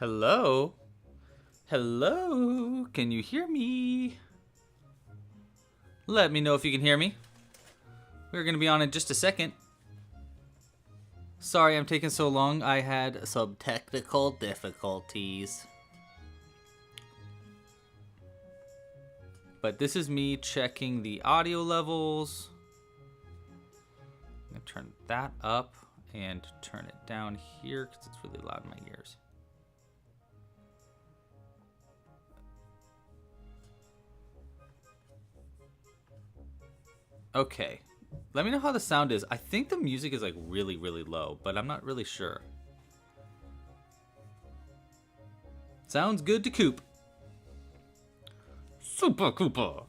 Hello? Hello? Can you hear me? Let me know if you can hear me. We're going to be on in just a second. Sorry I'm taking so long. I had some technical difficulties. But this is me checking the audio levels. I'm going to turn that up and turn it down here because it's really loud in my ears. Okay, let me know how the sound is. I think the music is like really, really low, but I'm not really sure. Sounds good to Coop. Super Cooper.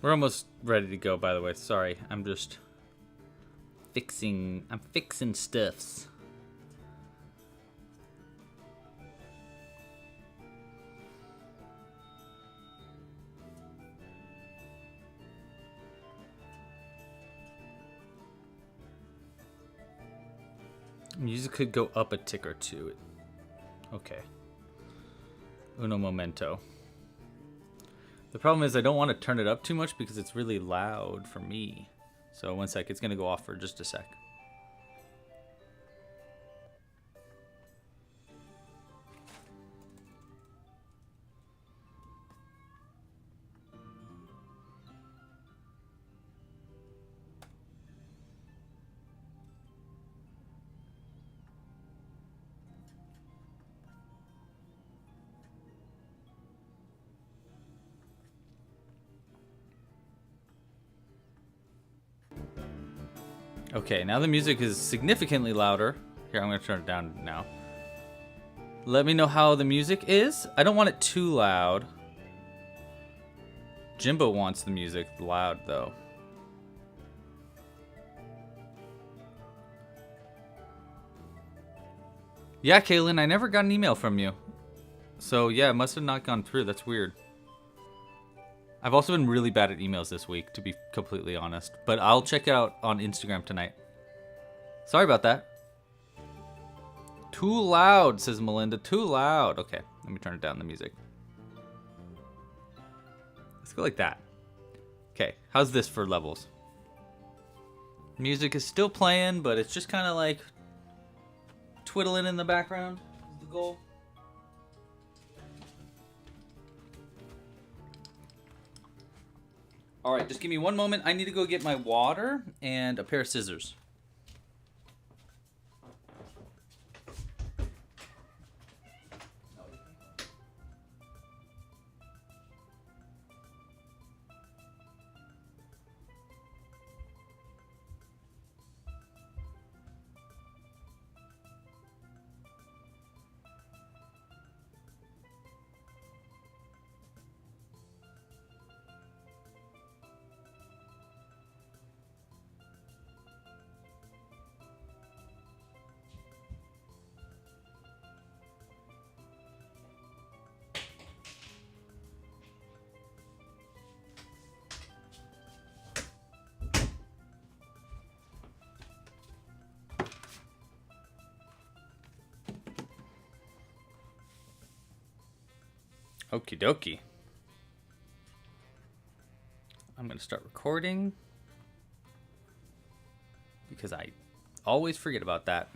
We're almost ready to go, by the way. Sorry, I'm just fixing stuffs. Music could go up a tick or two. Okay. Uno momento. The problem is I don't want to turn it up too much because it's really loud for me. So one sec, it's going to go off for just a sec. Okay, now the music is significantly louder. Here, I'm going to turn it down now. Let me know how the music is. I don't want it too loud. Jimbo wants the music loud, though. Yeah, Kaylin, I never got an email from you. So, yeah, it must have not gone through. That's weird. I've also been really bad at emails this week, to be completely honest. But I'll check it out on Instagram tonight. Sorry about that. Too loud, says Melinda. Too loud. Okay, let me turn it down, the music. Let's go like that. Okay, how's this for levels? Music is still playing, but it's just kind of like twiddling in the background is the goal. All right, just give me one moment. I need to go get my water and a pair of scissors. Okie dokie. I'm going to start recording. because I always forget about that.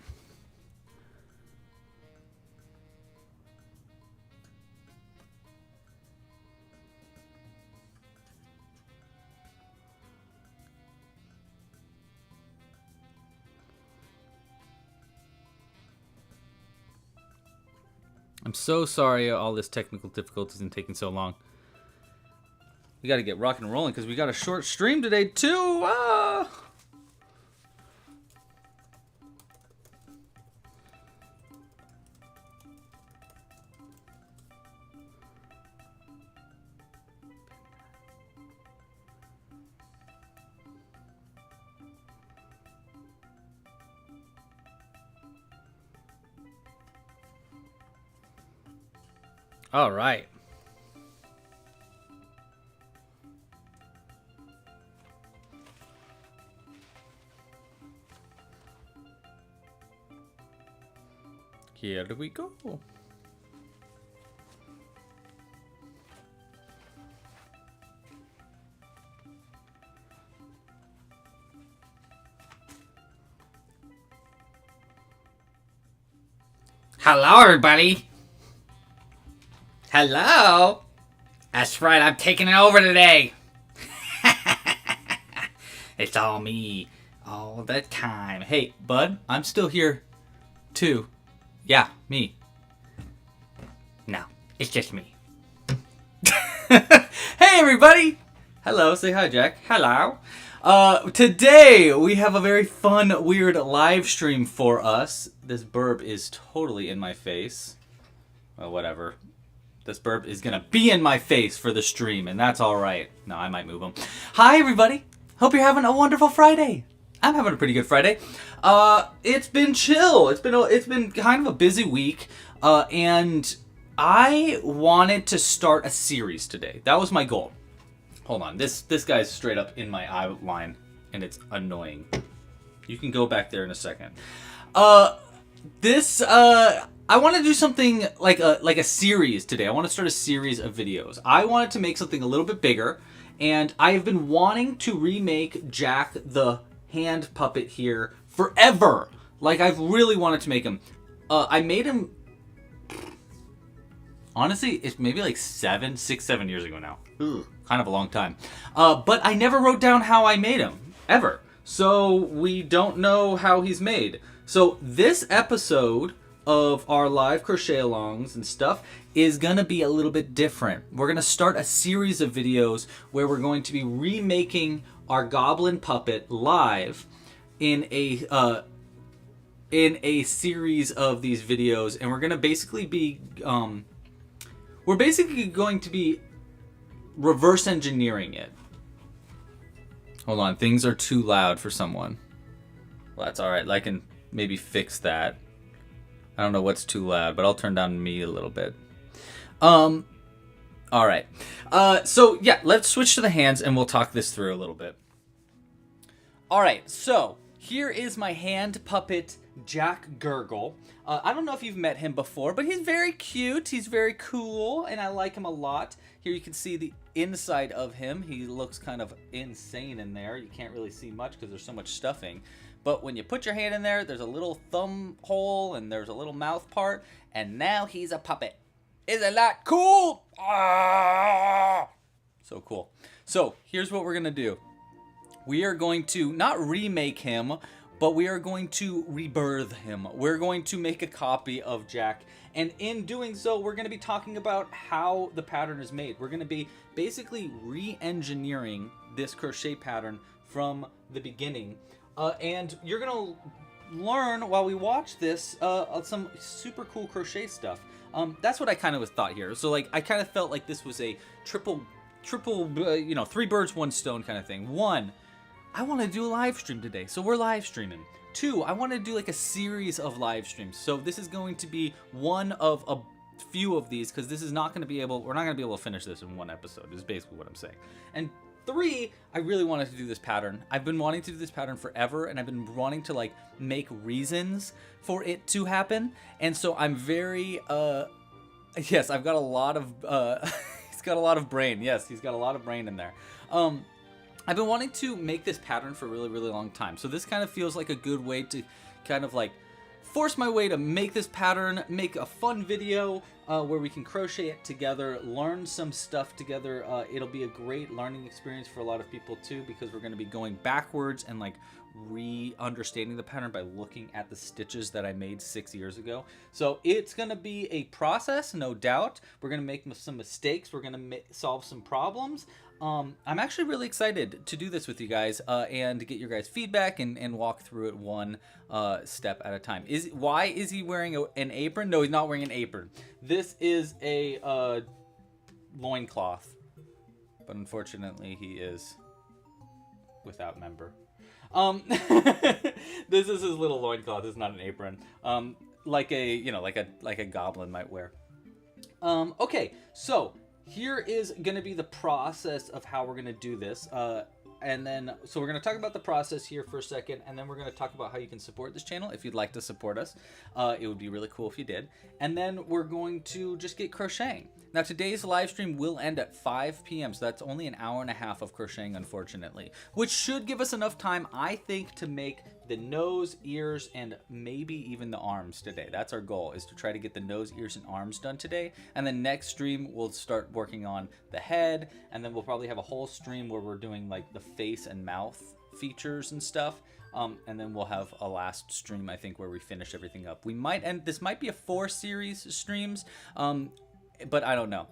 I'm so sorry all this technical difficulties and taking so long. We got to get rocking and rolling because we got a short stream today too. All right. Here we go. Hello, everybody. Hello. That's right, I'm taking it over today. It's all me all the time. Hey, bud, I'm still here too. Yeah, me. No, it's just me. Hey, everybody. Hello, say hi, Jack. Hello. Today we have a very fun, weird live stream for us. This burp is totally in my face. Well, whatever. This burp is gonna be in my face for the stream, and that's alright. No, I might move him. Hi, everybody. Hope you're having a wonderful Friday. I'm having a pretty good Friday. It's been chill. It's been kind of a busy week, and I wanted to start a series today. That was my goal. Hold on. This guy's straight up in my outline, and it's annoying. You can go back there in a second. I want to do something like a series today. I want to start a series of videos. I wanted to make something a little bit bigger, and I've been wanting to remake Jack the hand puppet here forever. Like, I've really wanted to make him. I made him, honestly, it's maybe like 7 years ago now. Ugh, kind of a long time. But I never wrote down how I made him, ever. So we don't know how he's made. So this episode of our live crochet alongs and stuff is gonna be a little bit different. We're gonna start a series of videos where we're going to be remaking our Goblin puppet live in a series of these videos, and we're gonna basically be we're basically going to be reverse engineering it. Hold on, things are too loud for someone. Well, that's all right. I can maybe fix that. I don't know what's too loud, but I'll turn down me a little bit. All right. So yeah, let's switch to the hands and we'll talk this through a little bit. All right. So here is my hand puppet, Jack Gurgle. I don't know if you've met him before, but he's very cute. He's very cool, and I like him a lot. Here you can see the inside of him. He looks kind of insane in there. You can't really see much because there's so much stuffing. But when you put your hand in there, there's a little thumb hole and there's a little mouth part. And now he's a puppet. Isn't that cool? Ah! So cool. So here's what we're going to do. We are going to not remake him, but we are going to rebirth him. We're going to make a copy of Jack. And in doing so, we're going to be talking about how the pattern is made. We're going to be basically re-engineering this crochet pattern from the beginning. And you're going to learn while we watch this some super cool crochet stuff. That's what I kind of thought here. So like I kind of felt like this was a triple, three birds, one stone kind of thing. One, I want to do a live stream today, so we're live streaming. Two, I want to do like a series of live streams. So this is going to be one of a few of these because this is not going to be able, we're not going to be able to finish this in one episode is basically what I'm saying. And three, I really wanted to do this pattern. I've been wanting to do this pattern forever, and I've been wanting to like make reasons for it to happen. And so I'm very, yes, I've got a lot of, he's got a lot of brain. Yes, he's got a lot of brain in there. I've been wanting to make this pattern for a really, really long time. So this kind of feels like a good way to kind of like force my way to make this pattern, make a fun video where we can crochet it together, learn some stuff together. It'll be a great learning experience for a lot of people too, because we're going to be going backwards and like re-understanding the pattern by looking at the stitches that I made 6 years ago. So it's going to be a process, no doubt. We're going to make some mistakes. We're going to solve some problems. I'm actually really excited to do this with you guys and to get your guys' feedback and walk through it one step at a time. Why is he wearing an apron? No, he's not wearing an apron. This is a loincloth, but unfortunately he is without member. This is his little loincloth. It's not an apron. Like a goblin might wear. Okay, so here is going to be the process of how we're going to do this. And then, so we're going to talk about the process here for a second, and then we're going to talk about how you can support this channel if you'd like to support us. It would be really cool if you did. And then we're going to just get crocheting. Now, today's live stream will end at 5 p.m., so that's only an hour and a half of crocheting, unfortunately, which should give us enough time, I think, to make the nose, ears, and maybe even the arms today. That's our goal, is to try to get the nose, ears, and arms done today. And then next stream, we'll start working on the head, and then we'll probably have a whole stream where we're doing like the face and mouth features and stuff. And then we'll have a last stream, I think, where we finish everything up. We might end, this might be a 4-series streams, but I don't know.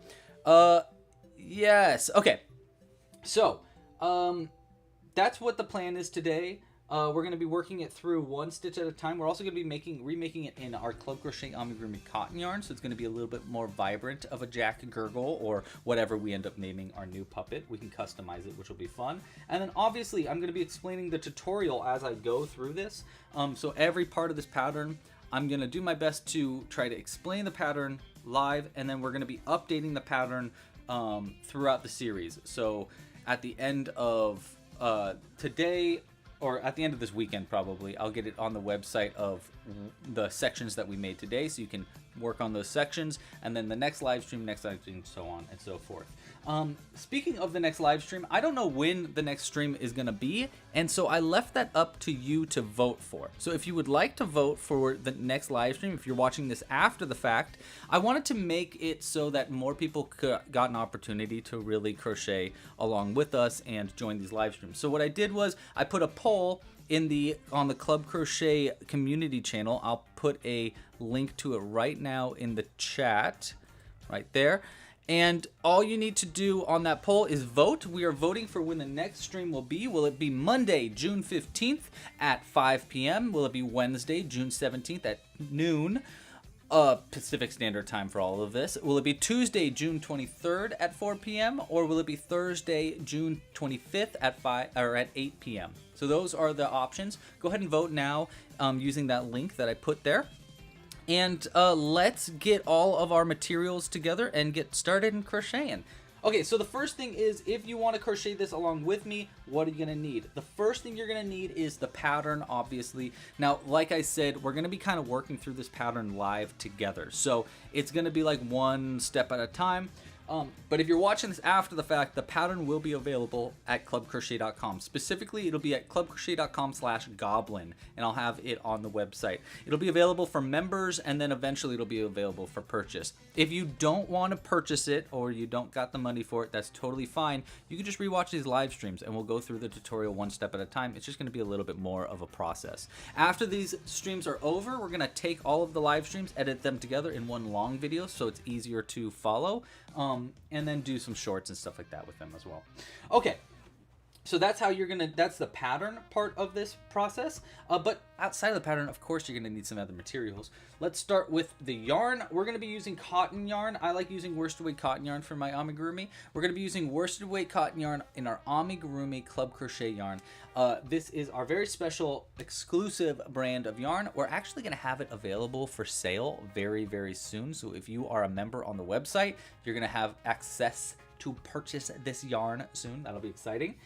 Yes, okay. So, that's what the plan is today. We're going to be working it through one stitch at a time. We're also going to be remaking it in our Club Crochet Amigurumi cotton yarn, so it's going to be a little bit more vibrant of a Jack Gurgle, or whatever we end up naming our new puppet. We can customize it, which will be fun. And then obviously I'm going to be explaining the tutorial as I go through this. So every part of this pattern, I'm going to do my best to try to explain the pattern live, and then we're going to be updating the pattern throughout the series. So at the end of today, or at the end of this weekend probably, I'll get it on the website of the sections that we made today, so you can work on those sections, and then the next live stream, so on and so forth. Speaking of the next live stream, I don't know when the next stream is going to be, and so I left that up to you to vote for. So if you would like to vote for the next live stream, if you're watching this after the fact, I wanted to make it so that more people got an opportunity to really crochet along with us and join these live streams. So what I did was I put a poll on the Club Crochet community channel. I'll put a link to it right now in the chat right there. And all you need to do on that poll is vote. We are voting for when the next stream will be. Will it be Monday, June 15th at 5 p.m.? Will it be Wednesday, June 17th at noon? Pacific Standard Time for all of this. Will it be Tuesday, June 23rd at 4 p.m. or will it be Thursday, June 25th at 8 p.m.? So those are the options. Go ahead and vote now using that link that I put there. And let's get all of our materials together and get started in crocheting. Okay, so the first thing is, if you want to crochet this along with me, what are you going to need? The first thing you're going to need is the pattern, obviously. Now, like I said, we're going to be kind of working through this pattern live together. So it's going to be like one step at a time. But if you're watching this after the fact, the pattern will be available at clubcrochet.com. Specifically, it'll be at clubcrochet.com/goblin, and I'll have it on the website. It'll be available for members, and then eventually it'll be available for purchase. If you don't want to purchase it, or you don't got the money for it, that's totally fine. You can just rewatch these live streams, and we'll go through the tutorial one step at a time. It's just going to be a little bit more of a process. After these streams are over, we're going to take all of the live streams, edit them together in one long video, so it's easier to follow. And then do some shorts and stuff like that with them as well. Okay, so that's how that's the pattern part of this process. But outside of the pattern, of course, you're gonna need some other materials. Let's start with the yarn. We're gonna be using cotton yarn. I like using worsted weight cotton yarn for my amigurumi. We're gonna be using worsted weight cotton yarn in our Amigurumi Club Crochet yarn. This is our very special exclusive brand of yarn. We're actually gonna have it available for sale very, very soon. So if you are a member on the website, you're gonna have access to purchase this yarn soon. That'll be exciting.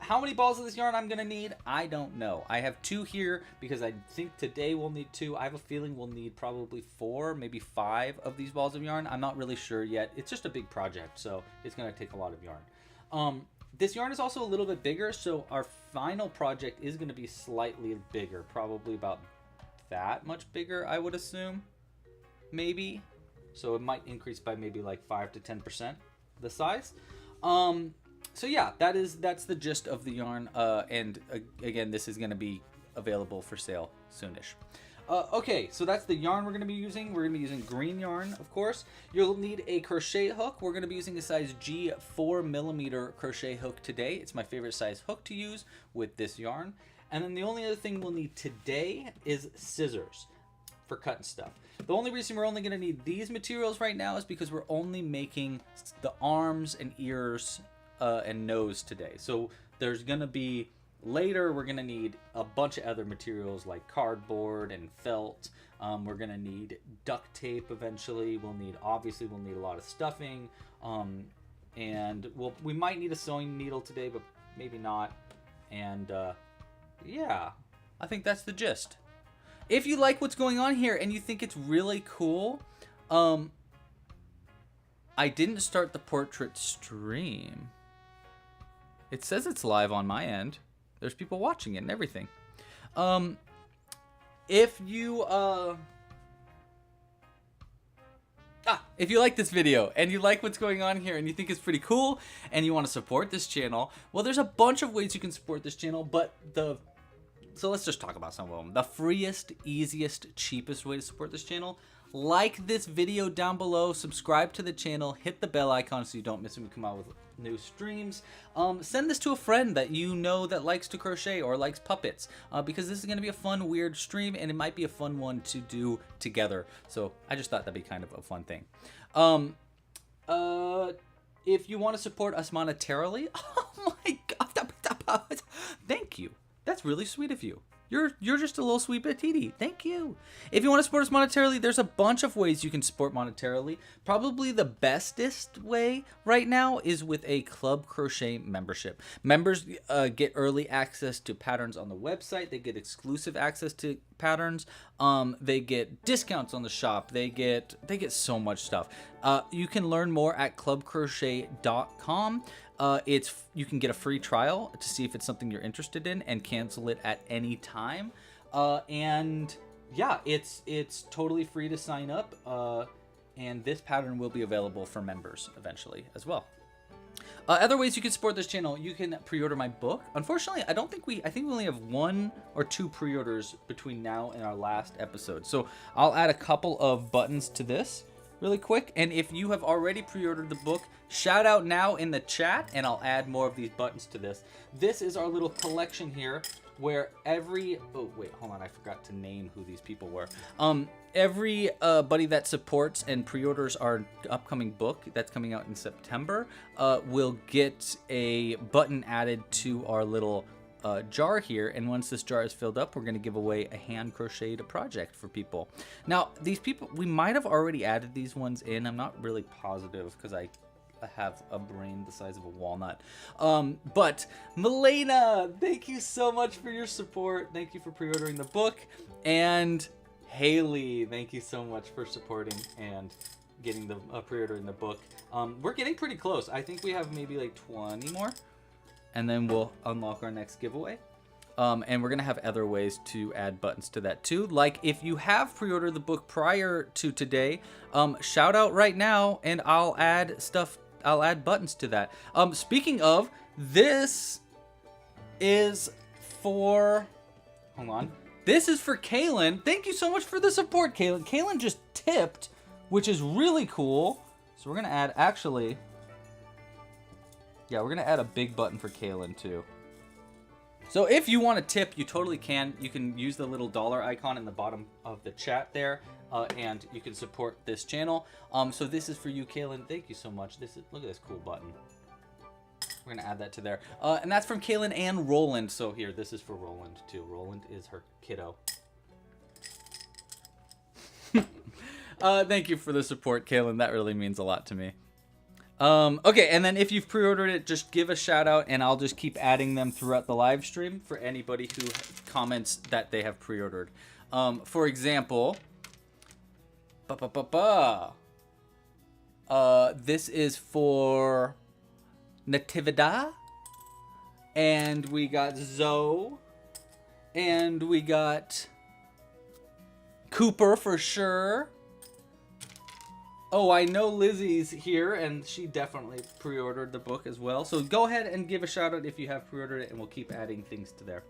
How many balls of this yarn I'm gonna need? I don't know. I have 2 here because I think today we'll need 2. I have a feeling we'll need probably 4, maybe 5 of these balls of yarn. I'm not really sure yet. It's just a big project, so it's gonna take a lot of yarn. This yarn is also a little bit bigger, so our final project is going to be slightly bigger, probably about that much bigger, I would assume, maybe. So it might increase by maybe like 5 to 10% the size. So yeah, that's the gist of the yarn. And again, this is going to be available for sale soonish. Okay, so that's the yarn we're going to be using. We're going to be using green yarn, of course. You'll need a crochet hook. We're going to be using a size G 4mm crochet hook today. It's my favorite size hook to use with this yarn. And then the only other thing we'll need today is scissors for cutting stuff. The only reason we're only going to need these materials right now is because we're only making the arms and ears and nose today. So there's going to be... Later, we're going to need a bunch of other materials like cardboard and felt. We're going to need duct tape eventually. Obviously, we'll need a lot of stuffing. And we might need a sewing needle today, but maybe not. And yeah, I think that's the gist. If you like what's going on here and you think it's really cool, I didn't start the portrait stream. It says it's live on my end. There's people watching it and everything. If you like this video and you like what's going on here and you think it's pretty cool and you want to support this channel, well, there's a bunch of ways you can support this channel, but so let's just talk about some of them. The freest, easiest, cheapest way to support this channel: like this video down below, subscribe to the channel, hit the bell icon so you don't miss when we come out with new streams. Send this to a friend that you know that likes to crochet or likes puppets, because this is going to be a fun, weird stream, and it might be a fun one to do together. So I just thought that'd be kind of a fun thing. If you want to support us monetarily, oh my god, thank you. That's really sweet of you. You're just a little sweet petite. Thank you. If you want to support us monetarily, there's a bunch of ways you can support monetarily. Probably the bestest way right now is with a Club Crochet membership. Members get early access to patterns on the website. They get exclusive access to patterns. They get discounts on the shop. They get so much stuff. You can learn more at clubcrochet.com. You can get a free trial to see if it's something you're interested in and cancel it at any time. And yeah, it's totally free to sign up. And this pattern will be available for members eventually as well. Other ways you can support this channel: you can pre-order my book. Unfortunately, I think we only have 1 or 2 pre-orders between now and our last episode. So I'll add a couple of buttons to this really quick. And if you have already pre-ordered the book, shout out now in the chat and I'll add more of these buttons to this. This is our little collection here where oh wait, hold on, I forgot to name who these people were. Everybody that supports and pre-orders our upcoming book that's coming out in September will get a button added to our little jar here, and once this jar is filled up, we're going to give away a hand crocheted project for people. Now, these people, we might have already added these ones in. I'm not really positive because I have a brain the size of a walnut. But Milena, thank you so much for your support. Thank you for pre-ordering the book. And Haley, thank you so much for supporting and getting the pre-ordering the book. We're getting pretty close. I think we have maybe like 20 more. And then we'll unlock our next giveaway. And we're going to have other ways to add buttons to that too. Like if you have pre-ordered the book prior to today, shout out right now and I'll add buttons to that. Speaking of, this is for, hold on. This is for Kaylin. Thank you so much for the support, Kaylin. Kaylin just tipped, which is really cool. So we're going to add, actually, yeah, we're going to add a big button for Kaylin too. So if you want to tip, you totally can. You can use the little dollar icon in the bottom of the chat there, and you can support this channel. So this is for you, Kaylin. Thank you so much. Look at this cool button. We're going to add that to there. And that's from Kaylin and Roland. So here, this is for Roland too. Roland is her kiddo. Thank you for the support, Kaylin. That really means a lot to me. Okay, and then if you've pre-ordered it, just give a shout out and I'll just keep adding them throughout the live stream for anybody who comments that they have pre-ordered. For example, this is for Natividad. And we got Zoe. And we got Cooper for sure. Oh, I know Lizzie's here, and she definitely pre-ordered the book as well. So go ahead and give a shout out if you have pre-ordered it, and we'll keep adding things to there.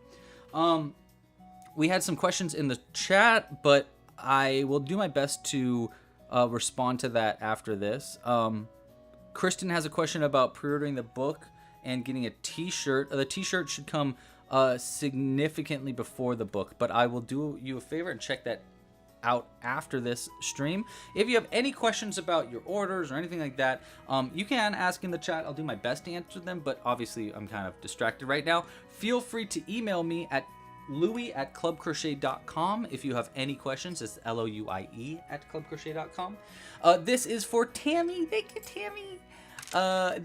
We had some questions in the chat, but I will do my best to respond to that after this. Kristen has a question about pre-ordering the book and getting a t-shirt. The t-shirt should come significantly before the book, but I will do you a favor and check that out after this stream. If you have any questions about your orders or anything like that, you can ask in the chat. I'll do my best to answer them, but obviously I'm kind of distracted right now. Feel free to email me at louie@clubcrochet.com if you have any questions. It's LOUIE at clubcrochet.com. This is for Tammy. Thank you, Tammy.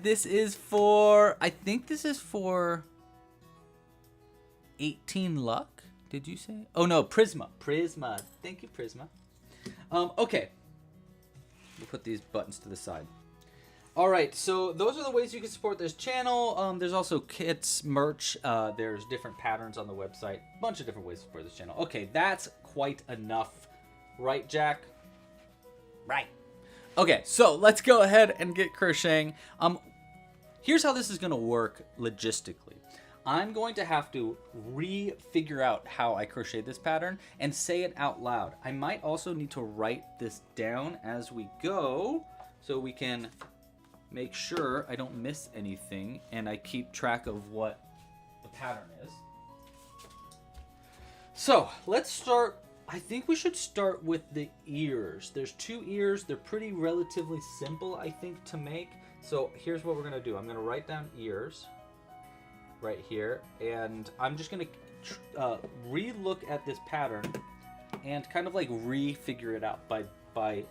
This is for, I think this is for 18 Luck. Did you say? Oh no, Prisma. Prisma. Thank you, Prisma. Okay. We'll put these buttons to the side. All right, so those are the ways you can support this channel. There's also kits, merch. There's different patterns on the website. A bunch of different ways to support this channel. Okay, that's quite enough. Right, Jack? Right. Okay, so let's go ahead and get crocheting. Here's how this is going to work logistically. I'm going to have to figure out how I crochet this pattern and say it out loud. I might also need to write this down as we go so we can make sure I don't miss anything and I keep track of what the pattern is. So let's start. I think we should start with the ears. There's 2 ears. They're pretty relatively simple, I think, to make. So here's what we're going to do. I'm going to write down ears right here, and I'm just going to re-look at this pattern and kind of like re-figure it out by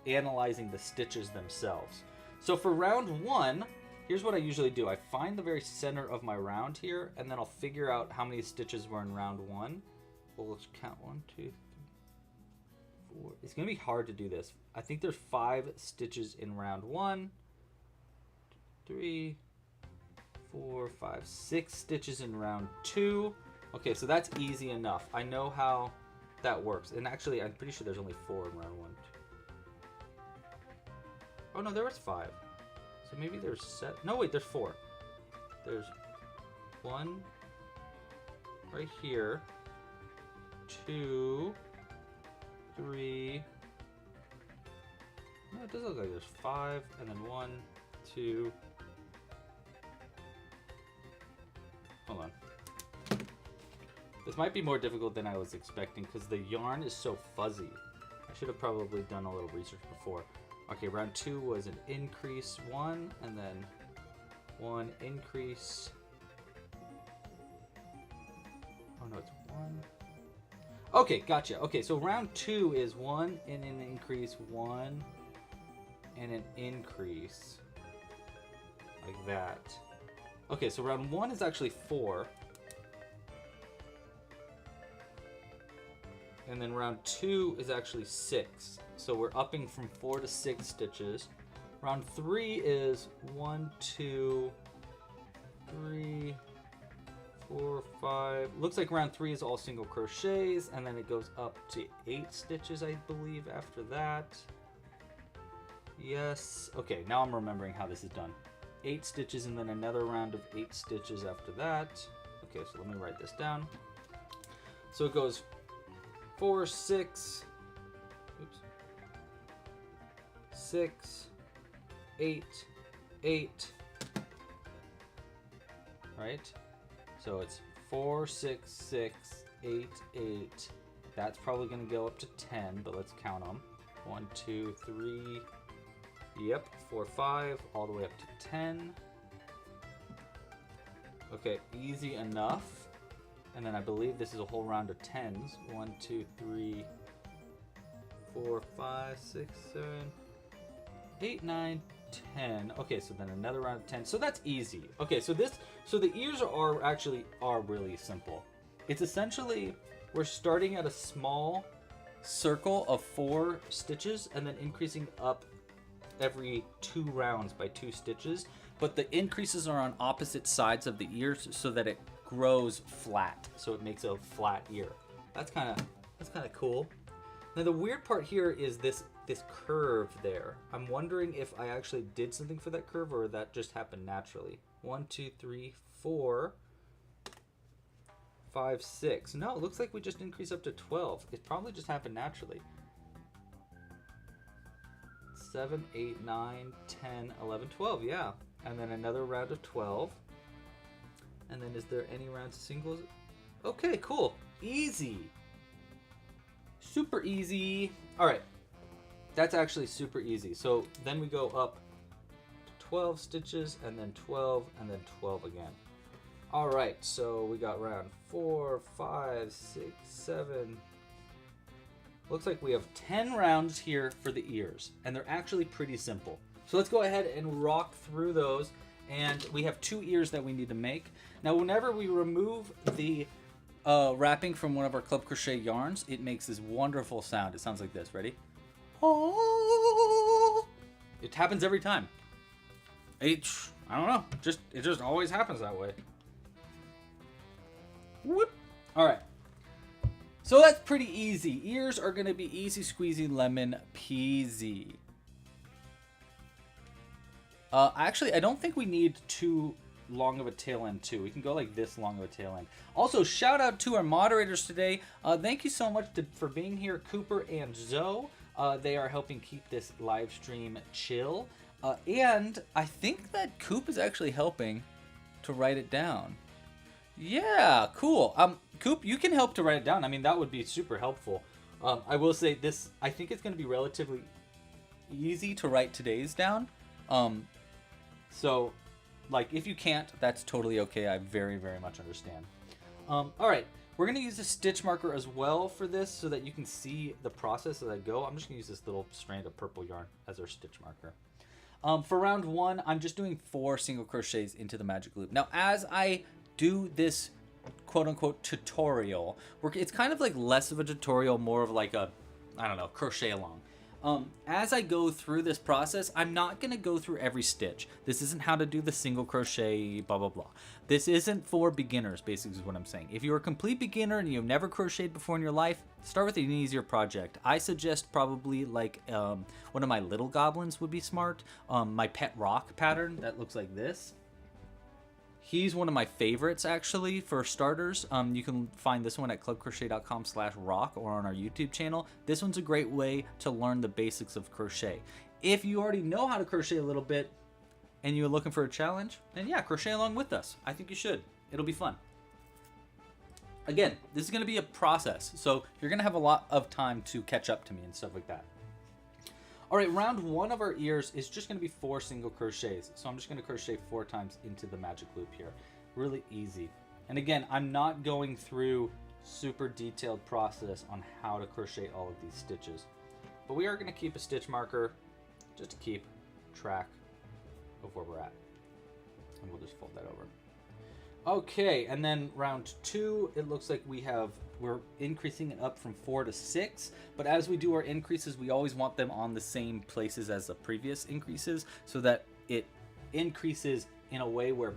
analyzing the stitches themselves. So for round 1, here's what I usually do. I find the very center of my round here, and then I'll figure out how many stitches were in round 1. Well, let's count 1, 2, 3, 4. It's going to be hard to do this. I think there's 5 stitches in round 1, 3, 4, 5, 6 stitches in round 2. Okay, so that's easy enough. I know how that works. And actually, I'm pretty sure there's only 4 in round 1. Oh no, there was 5. So maybe there's 7. No, wait, there's 4. There's 1 right here, 2, 3. No, it does look like there's 5, and then 1, 2. Hold on. This might be more difficult than I was expecting because the yarn is so fuzzy. I should have probably done a little research before. Okay, round 2 was an increase 1, and then 1 increase. Oh no, it's 1. Okay, gotcha. Okay, so round 2 is 1 and an increase, 1 and an increase. Like that. Okay, so round 1 is actually 4. And then round 2 is actually 6. So we're upping from 4 to 6 stitches. Round 3 is 1, 2, 3, 4, 5. Looks like round 3 is all single crochets, and then it goes up to 8 stitches, I believe, after that. Yes. Okay, now I'm remembering how this is done. 8 stitches and then another round of 8 stitches after that. Okay, so let me write this down. So it goes 4, 6, oops, 6, 8, 8, right? So it's 4, 6, 6, 8, 8. That's probably going to go up to 10, but let's count them. 1, 2, 3, yep, 4, 5, all the way up to 10. Okay, easy enough. And then I believe this is a whole round of 10s. 1, 2, 3, 4, 5, 6, 7, 8, 9, 10. Okay, so then another round of 10. So that's easy. Okay, so the ears are really simple. It's essentially, we're starting at a small circle of 4 stitches and then increasing up every 2 rounds by 2 stitches, but the increases are on opposite sides of the ears so that it grows flat, so it makes a flat ear. That's kind of cool. Now the weird part here is this curve there. I'm wondering if I actually did something for that curve or that just happened naturally. 1, 2, 3, 4, 5, 6. No, it looks like we just increased up to 12. It probably just happened naturally. 7, 8, 9, 10, 11, 12, yeah. And then another round of 12. And then is there any rounds of singles? Okay, cool. Easy. Super easy. All right. That's actually super easy. So then we go up to 12 stitches and then 12 and then 12 again. All right, so we got round 4, 5, 6, 7. Looks like we have 10 rounds here for the ears, and they're actually pretty simple. So let's go ahead and rock through those, and we have 2 ears that we need to make. Now, whenever we remove the wrapping from one of our Club Crochet yarns, it makes this wonderful sound. It sounds like this. Ready? Oh! It happens every time. I don't know. It just always happens that way. Whoop. All right. So that's pretty easy. Ears are going to be easy squeezy lemon peasy. Actually, I don't think we need too long of a tail end too. We can go like this long of a tail end. Also, shout out to our moderators today. Thank you so much for being here, Cooper and Zoe. They are helping keep this live stream chill. And I think that Coop is actually helping to write it down. Yeah, cool. Coop, you can help to write it down. I mean, that would be super helpful. I will say this, I think it's going to be relatively easy to write today's down. So, like, if you can't, that's totally okay. I very, very much understand. All right, we're going to use a stitch marker as well for this so that you can see the process as I go. I'm just going to use this little strand of purple yarn as our stitch marker. For round 1, I'm just doing 4 single crochets into the magic loop. Now, as I do this quote-unquote tutorial, it's kind of like less of a tutorial, more of like a, I don't know, crochet along. As I go through this process, I'm not going to go through every stitch. This isn't how to do the single crochet, blah, blah, blah. This isn't for beginners, basically is what I'm saying. If you're a complete beginner and you've never crocheted before in your life, start with an easier project. I suggest probably like one of my little goblins would be smart. My pet rock pattern that looks like this. He's one of my favorites, actually, for starters. You can find this one at clubcrochet.com/rock or on our YouTube channel. This one's a great way to learn the basics of crochet. If you already know how to crochet a little bit and you're looking for a challenge, then yeah, crochet along with us. I think you should. It'll be fun. Again, this is going to be a process, so you're going to have a lot of time to catch up to me and stuff like that. All right, round 1 of our ears is just going to be 4 single crochets. So I'm just going to crochet 4 times into the magic loop here. Really easy. And again, I'm not going through super detailed process on how to crochet all of these stitches. But we are going to keep a stitch marker just to keep track of where we're at. And we'll just fold that over. Okay, and then round 2, it looks like we're increasing it up from 4 to 6, but as we do our increases, we always want them on the same places as the previous increases so that it increases in a way where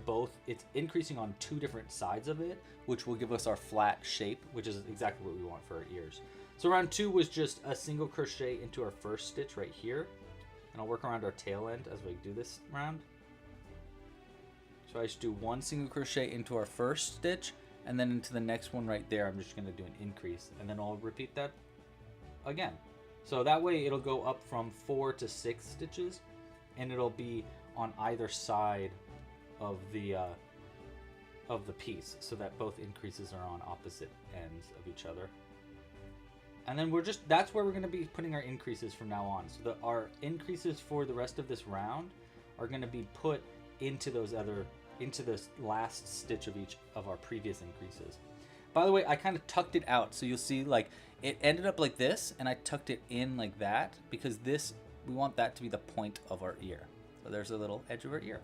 it's increasing on 2 different sides of it, which will give us our flat shape, which is exactly what we want for our ears. So round 2 was just a single crochet into our first stitch right here, and I'll work around our tail end as we do this round. So I just do 1 single crochet into our first stitch, and then into the next one right there, I'm just going to do an increase, and then I'll repeat that again. So that way it'll go up from 4 to 6 stitches, and it'll be on either side of the piece, so that both increases are on opposite ends of each other. And then that's where we're going to be putting our increases from now on. So our increases for the rest of this round are going to be put into this last stitch of each of our previous increases. By the way, I kind of tucked it out, so you'll see like it ended up like this, and I tucked it in like that because we want that to be the point of our ear. So there's a little edge of our ear.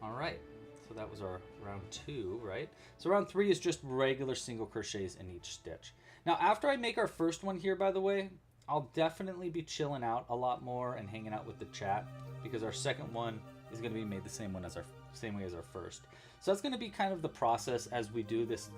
All right, so that was our round 2, right? So round 3 is just regular single crochets in each stitch. Now, after I make our first one here, by the way, I'll definitely be chilling out a lot more and hanging out with the chat because our second one is going to be made the same way as our first. So that's going to be kind of the process as we do this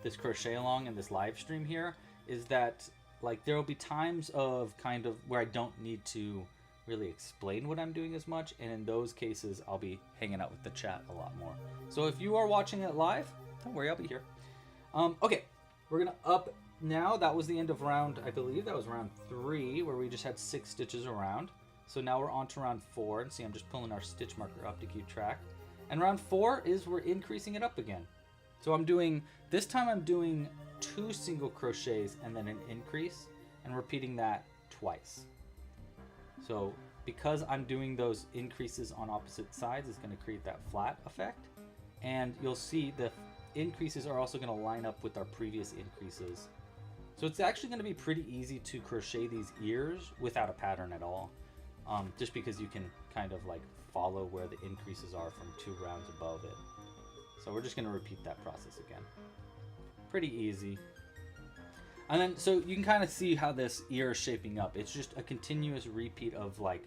this crochet along in this live stream here, is that like there will be times of kind of where I don't need to really explain what I'm doing as much, and in those cases I'll be hanging out with the chat a lot more. So if you are watching it live, don't worry, I'll be here. Okay, we're gonna up now. That was the end of round, I believe that was round 3, where we just had 6 stitches around. So now we're on to round 4, and see, I'm just pulling our stitch marker up to keep track. And round 4 is we're increasing it up again. So this time I'm doing 2 single crochets and then an increase, and repeating that twice. So because I'm doing those increases on opposite sides, it's going to create that flat effect. And you'll see the increases are also going to line up with our previous increases. So it's actually going to be pretty easy to crochet these ears without a pattern at all. Just because you can kind of like follow where the increases are from 2 rounds above it. So we're just going to repeat that process again. Pretty easy. And then, so you can kind of see how this ear is shaping up. It's just a continuous repeat of like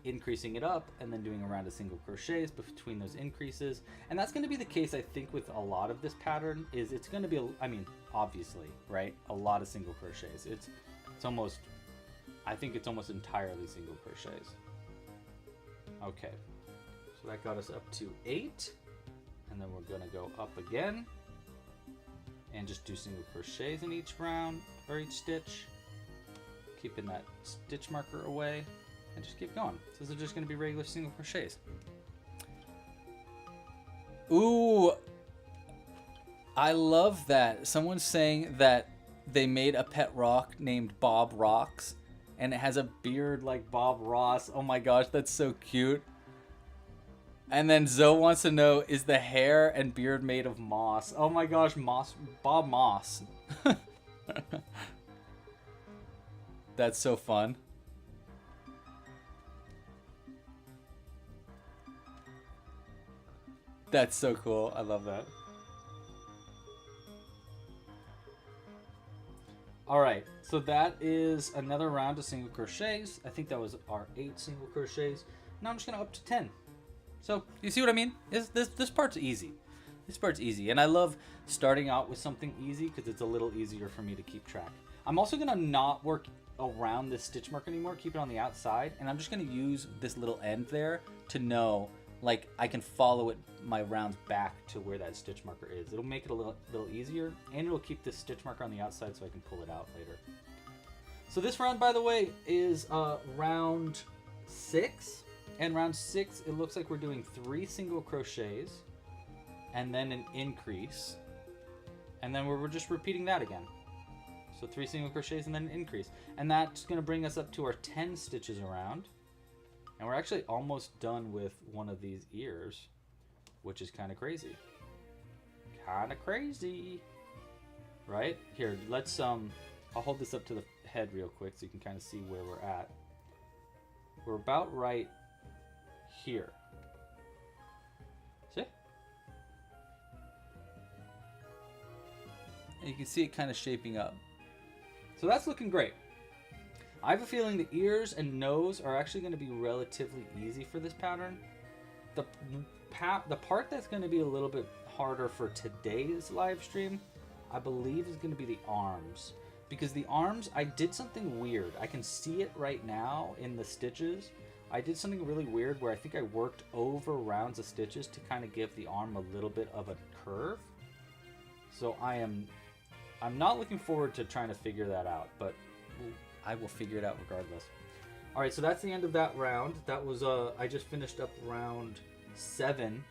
increasing it up and then doing a round of single crochets between those increases. And that's going to be the case, I think, with a lot of this pattern. Is it's going to be, I mean, obviously, right? A lot of single crochets. It's almost, I think it's almost entirely single crochets. Okay, so that got us up to 8. And then we're going to go up again. And just do single crochets in each round, or each stitch. Keeping that stitch marker away, and just keep going. So these are just going to be regular single crochets. Ooh, I love that. Someone's saying that they made a pet rock named Bob Rocks, and it has a beard like Bob Ross. Oh my gosh, that's so cute. And then Zoe wants to know, is the hair and beard made of moss? Oh my gosh, moss, Bob Moss. That's so fun. That's so cool. I love that. All right, so that is another round of single crochets. I think that was our 8 single crochets. Now I'm just gonna up to 10. So, you see what I mean? This part's easy. This part's easy. And I love starting out with something easy because it's a little easier for me to keep track. I'm also going to not work around this stitch mark anymore. Keep it on the outside. And I'm just going to use this little end there to know, like, I can follow it, my rounds back to where that stitch marker is. It'll make it a little easier. And it'll keep this stitch marker on the outside so I can pull it out later. So this round, by the way, is round 6. And round 6, it looks like we're doing 3 single crochets and then an increase. And then we're just repeating that again. So 3 single crochets and then an increase. And that's going to bring us up to our 10 stitches around. And we're actually almost done with one of these ears, which is kind of crazy. Kind of crazy. Right? Here, let's, I'll hold this up to the head real quick so you can kind of see where we're at. We're about right here. See? And you can see it kind of shaping up. So that's looking great. I have a feeling the ears and nose are actually going to be relatively easy for this pattern. The part that's going to be a little bit harder for today's live stream, I believe, is going to be the arms. Because the arms, I did something weird. I can see it right now in the stitches. I did something really weird where I think I worked over rounds of stitches to kind of give the arm a little bit of a curve. So I'm not looking forward to trying to figure that out, but I will figure it out regardless. All right, so that's the end of that round. That was I just finished up round 7,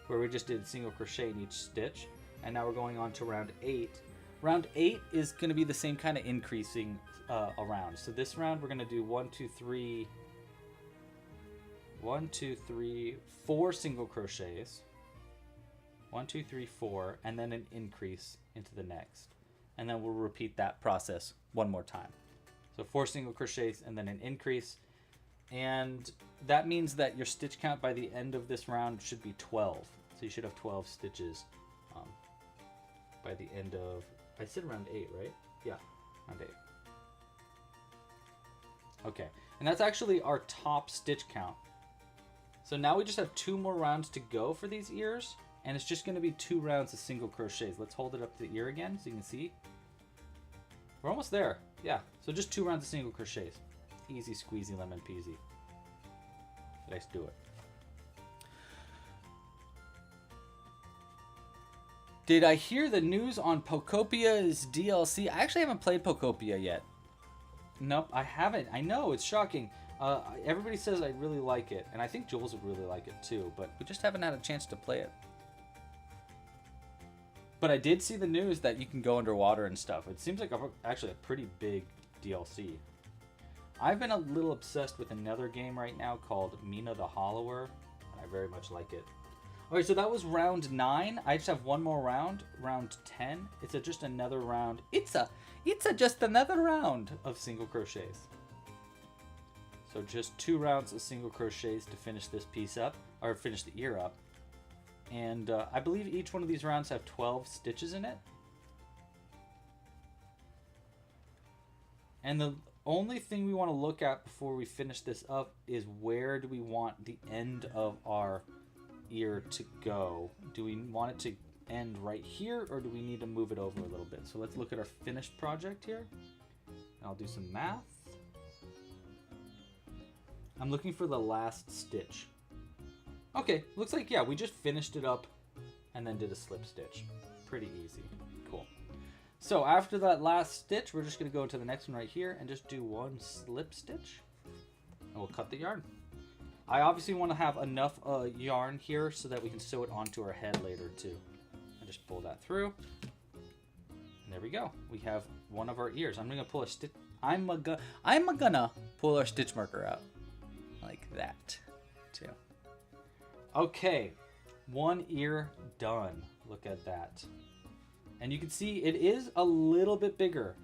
where we just did single crochet in each stitch, and now we're going on to round 8. Round 8 is going to be the same kind of increasing around. So this round we're going to do 4 single crochets. 1, 2, 3, 4, and then an increase into the next. And then we'll repeat that process one more time. So 4 single crochets and then an increase. And that means that your stitch count by the end of this round should be 12. So you should have 12 stitches by the end of, I said round 8, right? Yeah, round 8. Okay, and that's actually our top stitch count. So now we just have 2 more rounds to go for these ears, and it's just going to be 2 rounds of single crochets. Let's hold it up to the ear again so you can see. We're almost there. Yeah, so just 2 rounds of single crochets. Easy squeezy lemon peasy. Let's do it. Did I hear the news on Pocopia's DLC? I actually haven't played Pocopia yet. Nope, I haven't. I know, it's shocking. Everybody says I really like it, and I think Jules would really like it too, but we just haven't had a chance to play it. But I did see the news that you can go underwater and stuff. It seems like actually a pretty big DLC. I've been a little obsessed with another game right now called Mina the Hollower, and I very much like it. Alright, so that was round 9. I just have one more round, round 10. It's just another round. It's just another round of single crochets. So just 2 rounds of single crochets to finish this piece up, or finish the ear up. And I believe each one of these rounds have 12 stitches in it. And the only thing we want to look at before we finish this up is where do we want the end of our ear to go? Do we want it to end right here, or do we need to move it over a little bit? So let's look at our finished project here. And I'll do some math. I'm looking for the last stitch. Okay, looks like, yeah, we just finished it up and then did a slip stitch. Pretty easy. Cool. So after that last stitch, we're just going to go to the next one right here and just do 1 slip stitch. And we'll cut the yarn. I obviously want to have enough yarn here so that we can sew it onto our head later too. I just pull that through. And there we go. We have one of our ears. I'm going to pull a stitch. I'm gonna pull our stitch marker out. Like that, too. Okay, 1 ear done. Look at that. And you can see it is a little bit bigger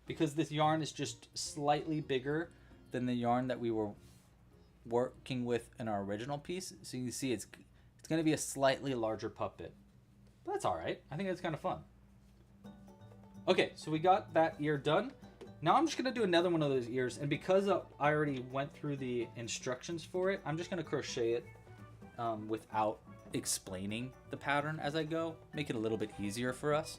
because this yarn is just slightly bigger than the yarn that we were working with in our original piece. So you can see it's going to be a slightly larger puppet. But that's all right. I think that's kind of fun. Okay, so we got that ear done. Now I'm just going to do another one of those ears, and because I already went through the instructions for it, I'm just going to crochet it without explaining the pattern as I go. Make it a little bit easier for us.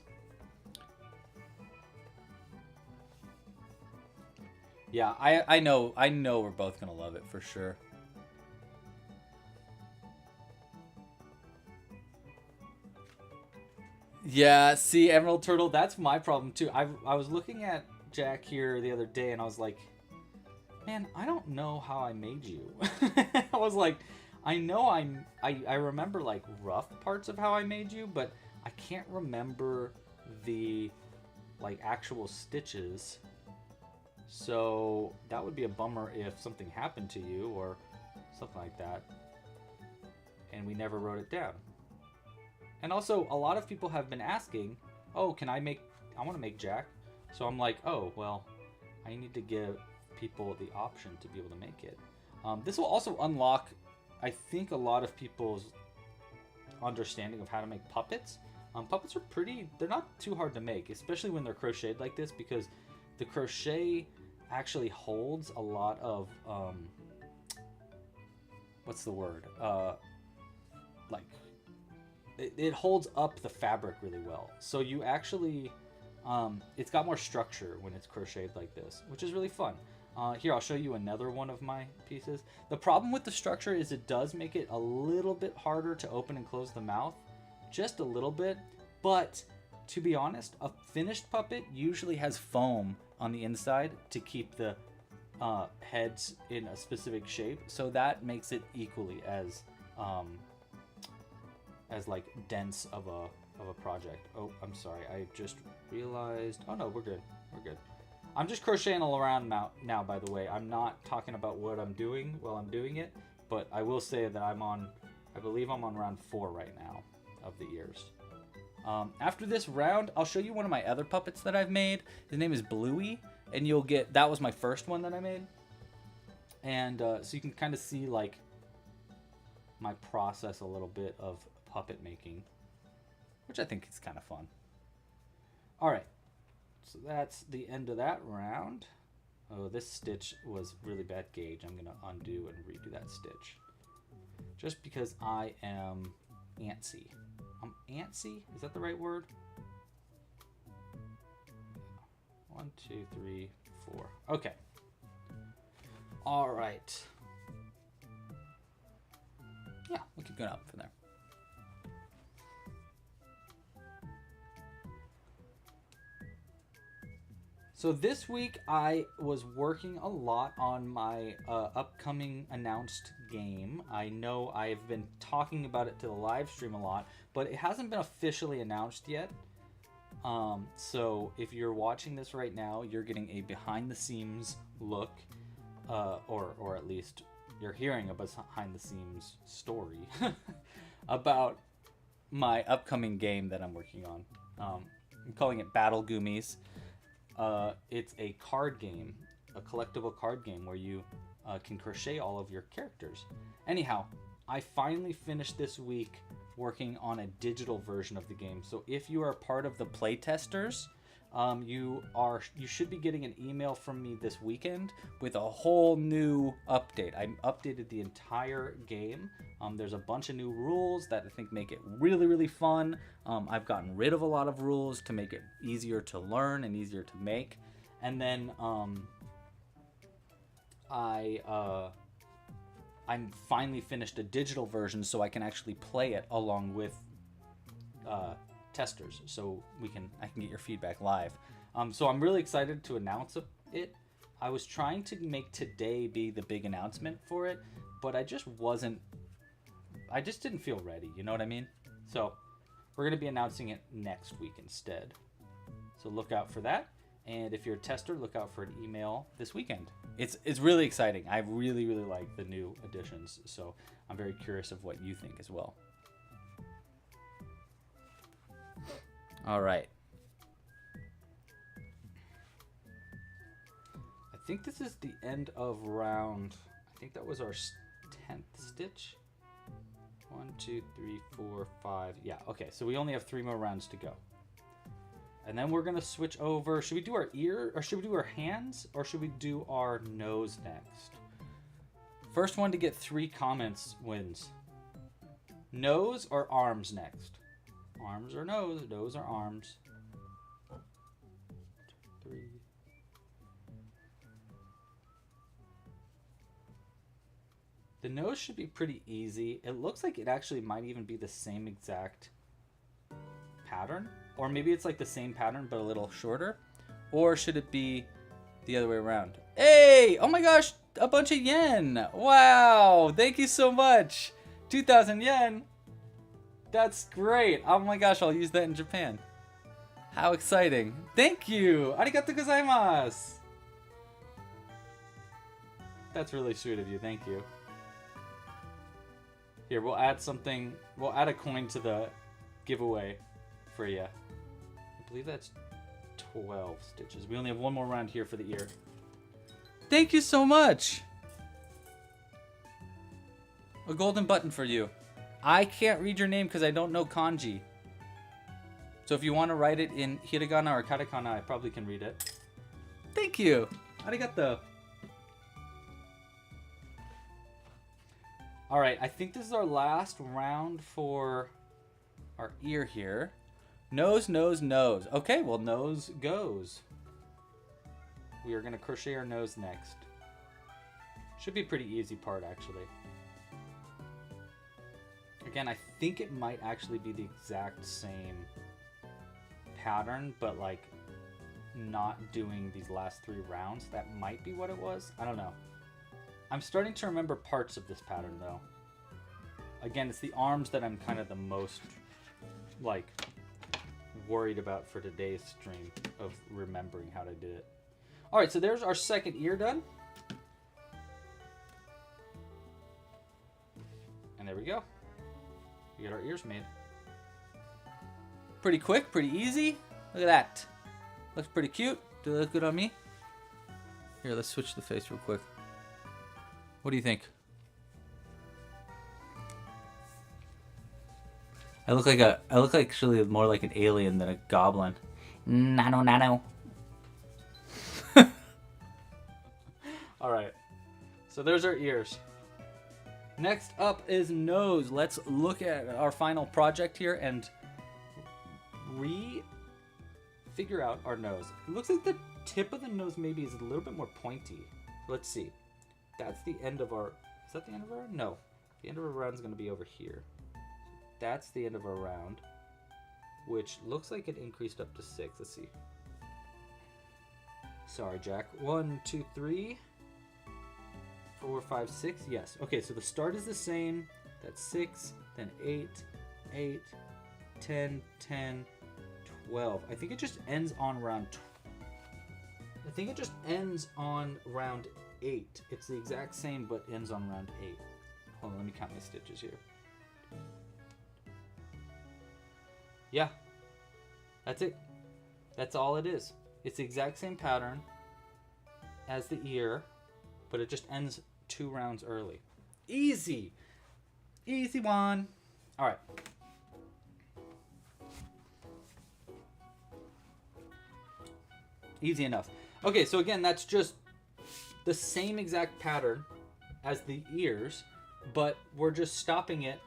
Yeah, I know we're both going to love it for sure. Yeah, see, Emerald Turtle, that's my problem too. I was looking at Jack here the other day and I was like, man, I don't know how I made you. I was like, I know I remember like rough parts of how I made you, but I can't remember the like actual stitches. So that would be a bummer if something happened to you or something like that and we never wrote it down. And also a lot of people have been asking, oh, I want to make Jack. So I'm like, oh, well, I need to give people the option to be able to make it. This will also unlock, I think, a lot of people's understanding of how to make puppets. Puppets are they're not too hard to make, especially when they're crocheted like this, because the crochet actually holds a lot of, what's the word? It holds up the fabric really well. So you actually... it's got more structure when it's crocheted like this, which is really fun. Here, I'll show you another one of my pieces. The problem with the structure is it does make it a little bit harder to open and close the mouth. Just a little bit. But, to be honest, a finished puppet usually has foam on the inside to keep the heads in a specific shape. So that makes it equally as like dense of a project. Oh, I'm sorry. I just realized... Oh, no, we're good. We're good. I'm just crocheting all around now, by the way. I'm not talking about what I'm doing while I'm doing it, but I will say that I believe I'm on round 4 right now of the ears. After this round, I'll show you one of my other puppets that I've made. His name is Bluey, and you'll get... That was my first one that I made. And so you can kind of see, like, my process a little bit of puppet making, which I think is kind of fun. All right, so that's the end of that round. Oh, this stitch was really bad gauge. I'm gonna undo and redo that stitch. Just because I am antsy. I'm antsy? Is that the right word? 1, 2, 3, 4. Okay. All right. Yeah, we'll keep going up from there. So this week I was working a lot on my upcoming announced game. I know I've been talking about it to the live stream a lot, but it hasn't been officially announced yet. So if you're watching this right now, you're getting a behind the scenes look, or at least you're hearing a behind the scenes story about my upcoming game that I'm working on. I'm calling it Battle Goomies. It's a card game, a collectible card game where you can crochet all of your characters. Anyhow, I finally finished this week working on a digital version of the game. So if you are part of the playtesters, you should be getting an email from me this weekend with a whole new update. I updated the entire game. There's a bunch of new rules that I think make it really, really fun. I've gotten rid of a lot of rules to make it easier to learn and easier to make. And then I'm finally finished a digital version so I can actually play it along with testers, so I can get your feedback live. So I'm really excited to announce it. I was trying to make today be the big announcement for it, but I just didn't feel ready, you know what I mean? So we're going to be announcing it next week instead. So look out for that. And if you're a tester, look out for an email this weekend. It's really exciting. I really, really like the new additions. So I'm very curious of what you think as well. All right. I think this is the end of round. I think that was our 10th stitch. 1, 2, 3, 4, 5. Yeah, okay. So we only have 3 more rounds to go. And then we're going to switch over. Should we do our ear, or should we do our hands, or should we do our nose next? First one to get 3 comments wins. Nose or arms next? Arms or nose? Nose or arms? 2, 3. The nose should be pretty easy. It looks like it actually might even be the same exact pattern. Or maybe it's like the same pattern but a little shorter. Or should it be the other way around? Hey! Oh my gosh! A bunch of yen! Wow! Thank you so much! 2,000 yen! That's great! Oh my gosh, I'll use that in Japan. How exciting! Thank you! Arigatou gozaimasu! That's really sweet of you, thank you. Here, we'll add something. We'll add a coin to the giveaway for you. I believe that's 12 stitches. We only have one more round here for the ear. Thank you so much! A golden button for you. I can't read your name because I don't know kanji. So if you want to write it in hiragana or katakana, I probably can read it. Thank you! Arigato! Alright, I think this is our last round for our ear here. Nose, nose, nose. Okay, well, nose goes. We are going to crochet our nose next. Should be a pretty easy part, actually. Again, I think it might actually be the exact same pattern, but like not doing these last 3 rounds. That might be what it was. I don't know. I'm starting to remember parts of this pattern, though. Again, it's the arms that I'm kind of the most, like, worried about for today's stream of remembering how to do it. All right, so there's our second ear done. And there we go. We got our ears made. Pretty quick, pretty easy. Look at that. Looks pretty cute. Do they look good on me? Here, let's switch the face real quick. What do you think? I look like actually more like an alien than a goblin. Nano. So there's our ears. Next up is nose. Let's look at our final project here and figure out our nose. It looks like the tip of the nose maybe is a little bit more pointy. Let's see. That's the end of our... Is that the end of our... No. The end of our round is going to be over here. That's the end of our round, which looks like it increased up to 6. Let's see. Sorry, Jack. 1, 2, 3, 4, 5, 6. Yes. Okay, so the start is the same. That's 6, then 8, 8, 10, 10, 12. I think it just ends on round... I think it just ends on round 8. It's the exact same, but ends on round 8. Hold on, let me count my stitches here. Yeah, that's it. That's all it is. It's the exact same pattern as the ear, but it just ends 2 rounds early. Easy. Easy one. All right. Easy enough. Okay, so again, that's just the same exact pattern as the ears, but we're just stopping it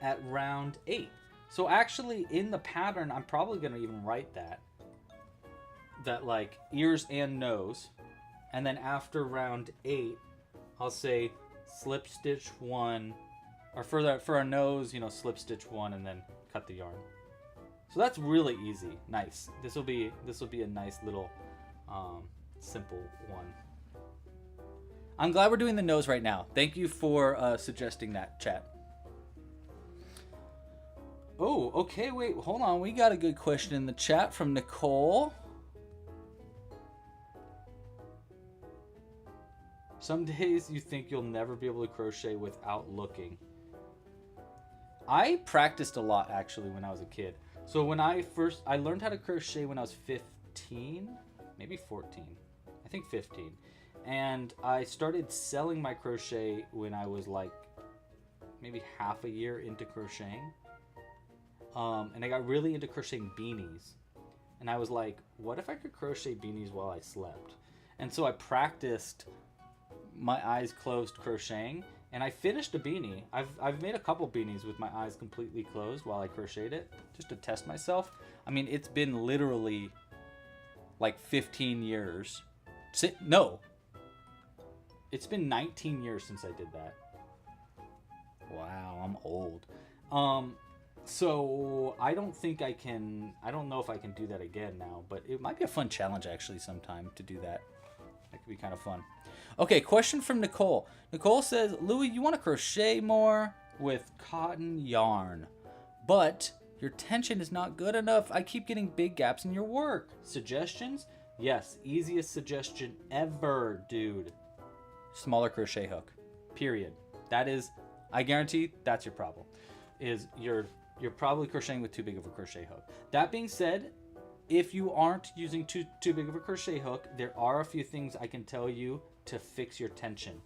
at round 8. So actually in the pattern, I'm probably going to even write that like ears and nose. And then after round 8, I'll say slip stitch 1, or for a nose, you know, slip stitch 1 and then cut the yarn. So that's really easy. Nice. This will be a nice little simple one. I'm glad we're doing the nose right now. Thank you for suggesting that, chat. Oh, okay, wait, hold on. We got a good question in the chat from Nicole. Some days you think you'll never be able to crochet without looking. I practiced a lot, actually, when I was a kid. So when I learned how to crochet when I was 15, maybe 14. I think 15. And I started selling my crochet when I was like maybe half a year into crocheting. And I got really into crocheting beanies. And I was like, what if I could crochet beanies while I slept? And so I practiced my eyes closed crocheting, and I finished a beanie. I've made a couple beanies with my eyes completely closed while I crocheted it, just to test myself. I mean, it's been literally like 15 years. No. It's been 19 years since I did that. Wow, I'm old. So I don't know if I can do that again now, but it might be a fun challenge actually sometime to do that. That could be kind of fun. Okay, question from Nicole. Nicole says, Louie, you want to crochet more with cotton yarn, but your tension is not good enough. I keep getting big gaps in your work. Suggestions? Yes, easiest suggestion ever, dude. Smaller crochet hook. Period. That is, I guarantee that's your problem. Is you're probably crocheting with too big of a crochet hook. That being said, if you aren't using too big of a crochet hook, there are a few things I can tell you to fix your tension.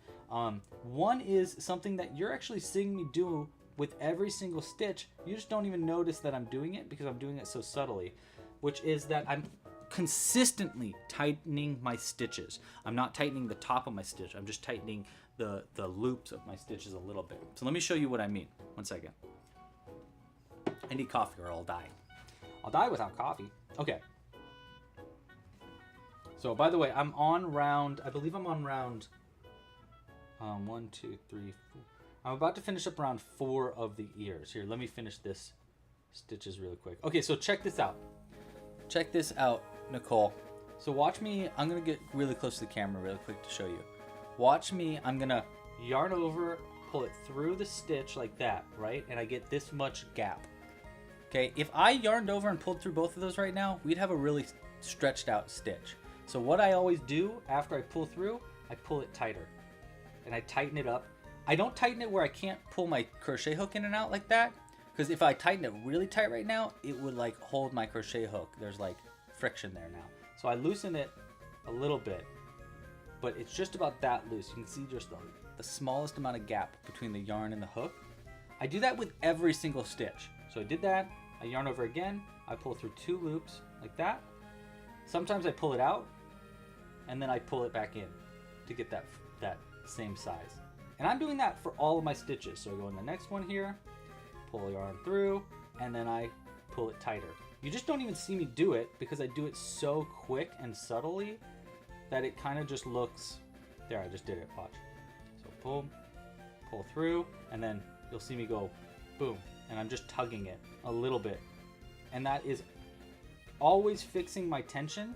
One is something that you're actually seeing me do with every single stitch. You just don't even notice that I'm doing it because I'm doing it so subtly, which is that I'm consistently tightening my stitches. I'm not tightening the top of my stitch. I'm just tightening the loops of my stitches a little bit. So let me show you what I mean. One second. I need coffee or I'll die. I'll die without coffee. Okay. So, by the way, I'm on round, I believe I'm on round 1, 2, 3, 4. I'm about to finish up round 4 of the ears. Here, let me finish this stitches really quick. Okay, so check this out. Check this out, Nicole. So watch me, I'm going to get really close to the camera really quick to show you. Watch me, I'm going to yarn over, pull it through the stitch like that, right? And I get this much gap. Okay, if I yarned over and pulled through both of those right now, we'd have a really stretched out stitch. So what I always do after I pull through, I pull it tighter and I tighten it up. I don't tighten it where I can't pull my crochet hook in and out like that, because if I tighten it really tight right now, it would like hold my crochet hook. There's like friction there now. So I loosen it a little bit, but it's just about that loose. You can see just the smallest amount of gap between the yarn and the hook. I do that with every single stitch. So I did that, I yarn over again, I pull through 2 loops like that. Sometimes I pull it out, and then I pull it back in to get that the same size. And I'm doing that for all of my stitches. So I go in the next one here, pull the yarn through, and then I pull it tighter. You just don't even see me do it because I do it so quick and subtly that it kind of just looks, there, I just did it, watch. So pull through, and then you'll see me go boom, and I'm just tugging it a little bit. And that is always fixing my tension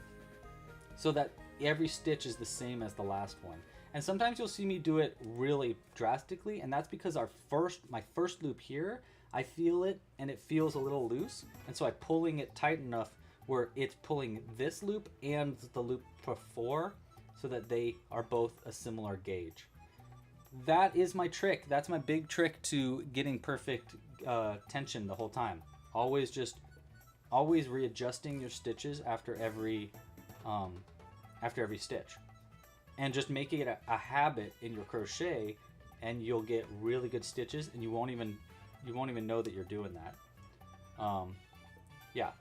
so that every stitch is the same as the last one. And sometimes you'll see me do it really drastically, and that's because my first loop here, I feel it and it feels a little loose, and so I'm pulling it tight enough where it's pulling this loop and the loop before so that they are both a similar gauge. That is my trick. That's my big trick to getting perfect tension the whole time. Always readjusting your stitches after every stitch, and just making it a habit in your crochet, and you'll get really good stitches, and you won't even know that you're doing that. Yeah,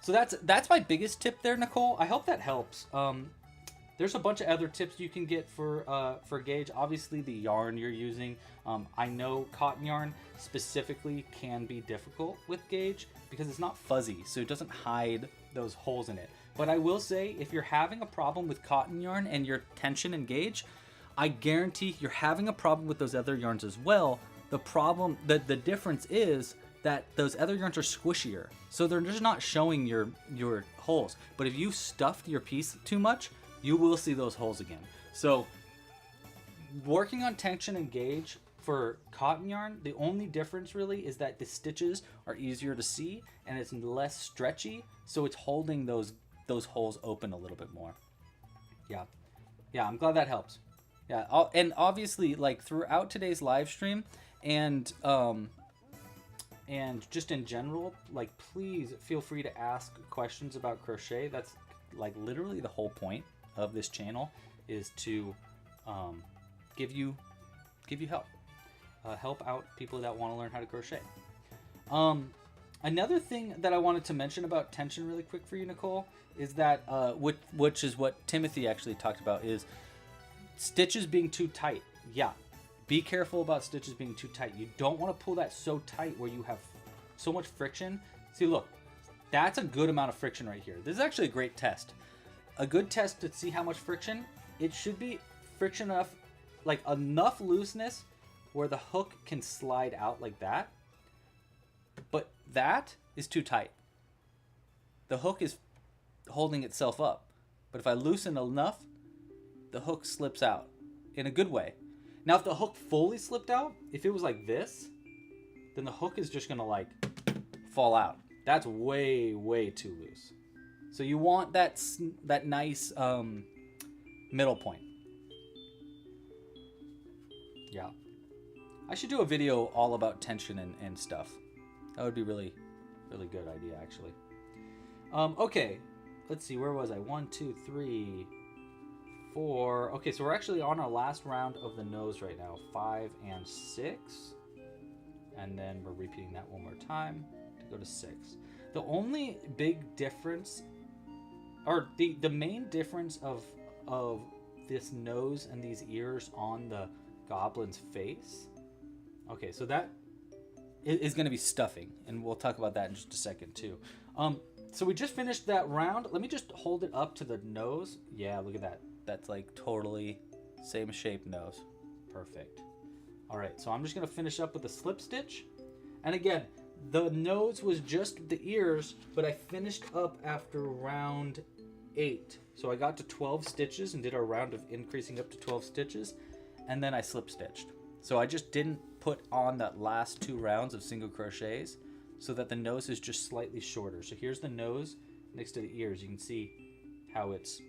so that's my biggest tip there, Nicole. I hope that helps. There's a bunch of other tips you can get for gauge. Obviously, the yarn you're using. I know cotton yarn specifically can be difficult with gauge because it's not fuzzy, so it doesn't hide those holes in it. But I will say, if you're having a problem with cotton yarn and your tension and gauge, I guarantee you're having a problem with those other yarns as well. The difference is that those other yarns are squishier, so they're just not showing your holes. But if you stuffed your piece too much, you will see those holes again. So working on tension and gauge for cotton yarn, the only difference really is that the stitches are easier to see and it's less stretchy, so it's holding those holes open a little bit more. Yeah, I'm glad that helps. Yeah, and obviously, like, throughout today's live stream and just in general, like, please feel free to ask questions about crochet. That's like literally the whole point of this channel, is to give you help, help out people that want to learn how to crochet. Another thing that I wanted to mention about tension really quick for you, Nicole, is that which is what Timothy actually talked about, is stitches being too tight. Yeah, be careful about stitches being too tight. You don't want to pull that so tight where you have so much friction. See, look, that's a good amount of friction right here. This is actually a great test. A good test to see how much friction. It should be friction enough, like enough looseness where the hook can slide out like that. But that is too tight. The hook is holding itself up. But if I loosen enough, the hook slips out in a good way. Now, if the hook fully slipped out, if it was like this, then the hook is just gonna like fall out. That's way, way too loose. So you want that nice middle point. Yeah. I should do a video all about tension and stuff. That would be really, really good idea, actually. Okay, let's see, where was I? 1, 2, 3, 4. Okay, so we're actually on our last round of the nose right now. 5 and 6. And then we're repeating that one more time to go to 6. The only big difference, or the main difference of this nose and these ears on the goblin's face. Okay, so that is going to be stuffing, and we'll talk about that in just a second too. So we just finished that round. Let me just hold it up to the nose. Yeah, look at that. That's like totally same shape nose. Perfect. All right, so I'm just going to finish up with a slip stitch. And again, the nose was just the ears, but I finished up after round 8. So I got to 12 stitches and did a round of increasing up to 12 stitches, and then I slip stitched. So I just didn't put on that last 2 rounds of single crochets so that the nose is just slightly shorter. So here's the nose next to the ears. You can see how it's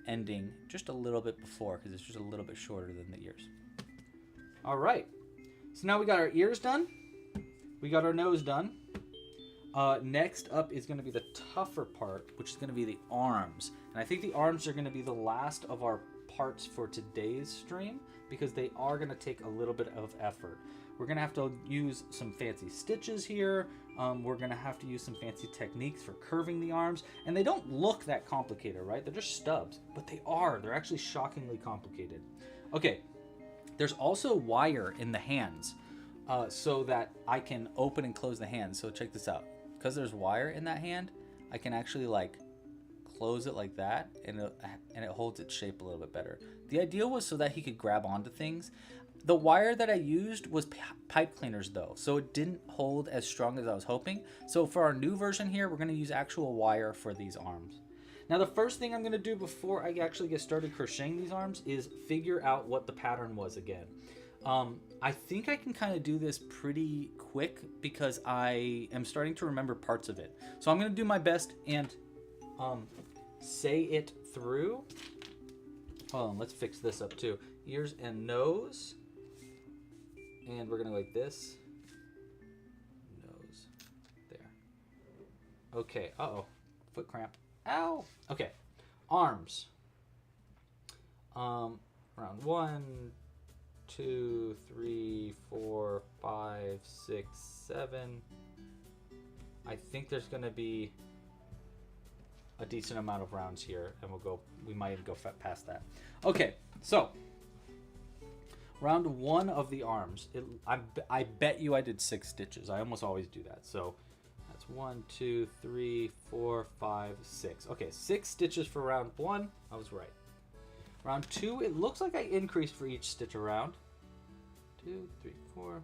ending just a little bit before, because it's just a little bit shorter than the ears. All right, so now we got our ears done. We got our nose done. Next up is going to be the tougher part, which is going to be the arms. And I think the arms are going to be the last of our parts for today's stream, because they are going to take a little bit of effort. We're going to have to use some fancy stitches here. We're going to have to use some fancy techniques for curving the arms. And they don't look that complicated, right? They're just stubs, but they are. They're actually shockingly complicated. Okay, There's also wire in the hands so that I can open and close the hands. So check this out. Because there's wire in that hand, I can actually like close it like that, and it holds its shape a little bit better. The idea was so that he could grab onto things. The wire that I used was pipe cleaners though, so it didn't hold as strong as I was hoping. So for our new version here, we're going to use actual wire for these arms. Now the first thing I'm going to do before I actually get started crocheting these arms is figure out what the pattern was again. I think I can kind of do this pretty quick because I am starting to remember parts of it. So I'm going to do my best and say it through. Hold on, let's fix this up too. Ears and nose. And we're going to go like this. Nose. There. Okay. Uh-oh. Foot cramp. Ow. Okay. Arms. Round 1, 2, 3, 4, 5, 6, 7. I think there's going to be a decent amount of rounds here, and we might even go past that. Okay, so round 1 of the arms. I bet you I did 6 stitches. I almost always do that. So that's 1, 2, 3, 4, 5, 6. Okay, 6 stitches for round 1. I was right. Round 2, it looks like I increased for each stitch around. 2, 3, 4.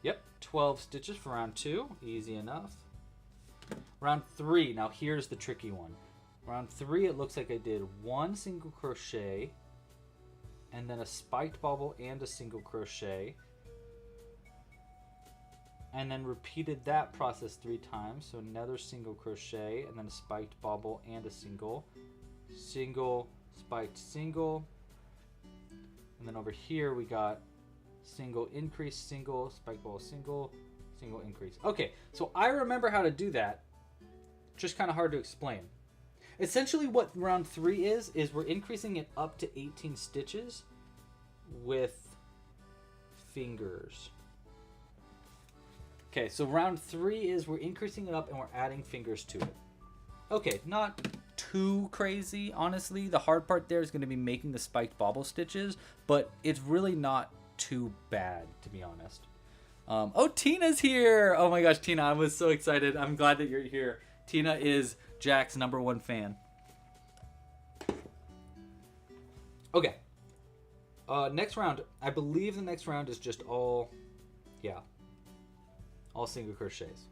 Yep, 12 stitches for round 2. Easy enough. Round 3, now here's the tricky one. Round 3, it looks like I did 1 single crochet, and then a spiked bobble and a single crochet, and then repeated that process 3 times. So another single crochet, and then a spiked bobble and a single, spiked single, and then over here we got single increase, single, spiked bobble, single, single increase. Okay, so I remember how to do that. Just kind of hard to explain. Essentially what round 3 is we're increasing it up to 18 stitches with fingers. Okay, so round 3 is we're increasing it up and we're adding fingers to it. Okay, not too crazy, honestly. The hard part there is going to be making the spiked bobble stitches, but it's really not too bad, to be honest. Oh, Tina's here! Oh my gosh, Tina, I was so excited. I'm glad that you're here. Tina is Jack's #1 fan. Okay. Next round. I believe the next round is just all single crochets.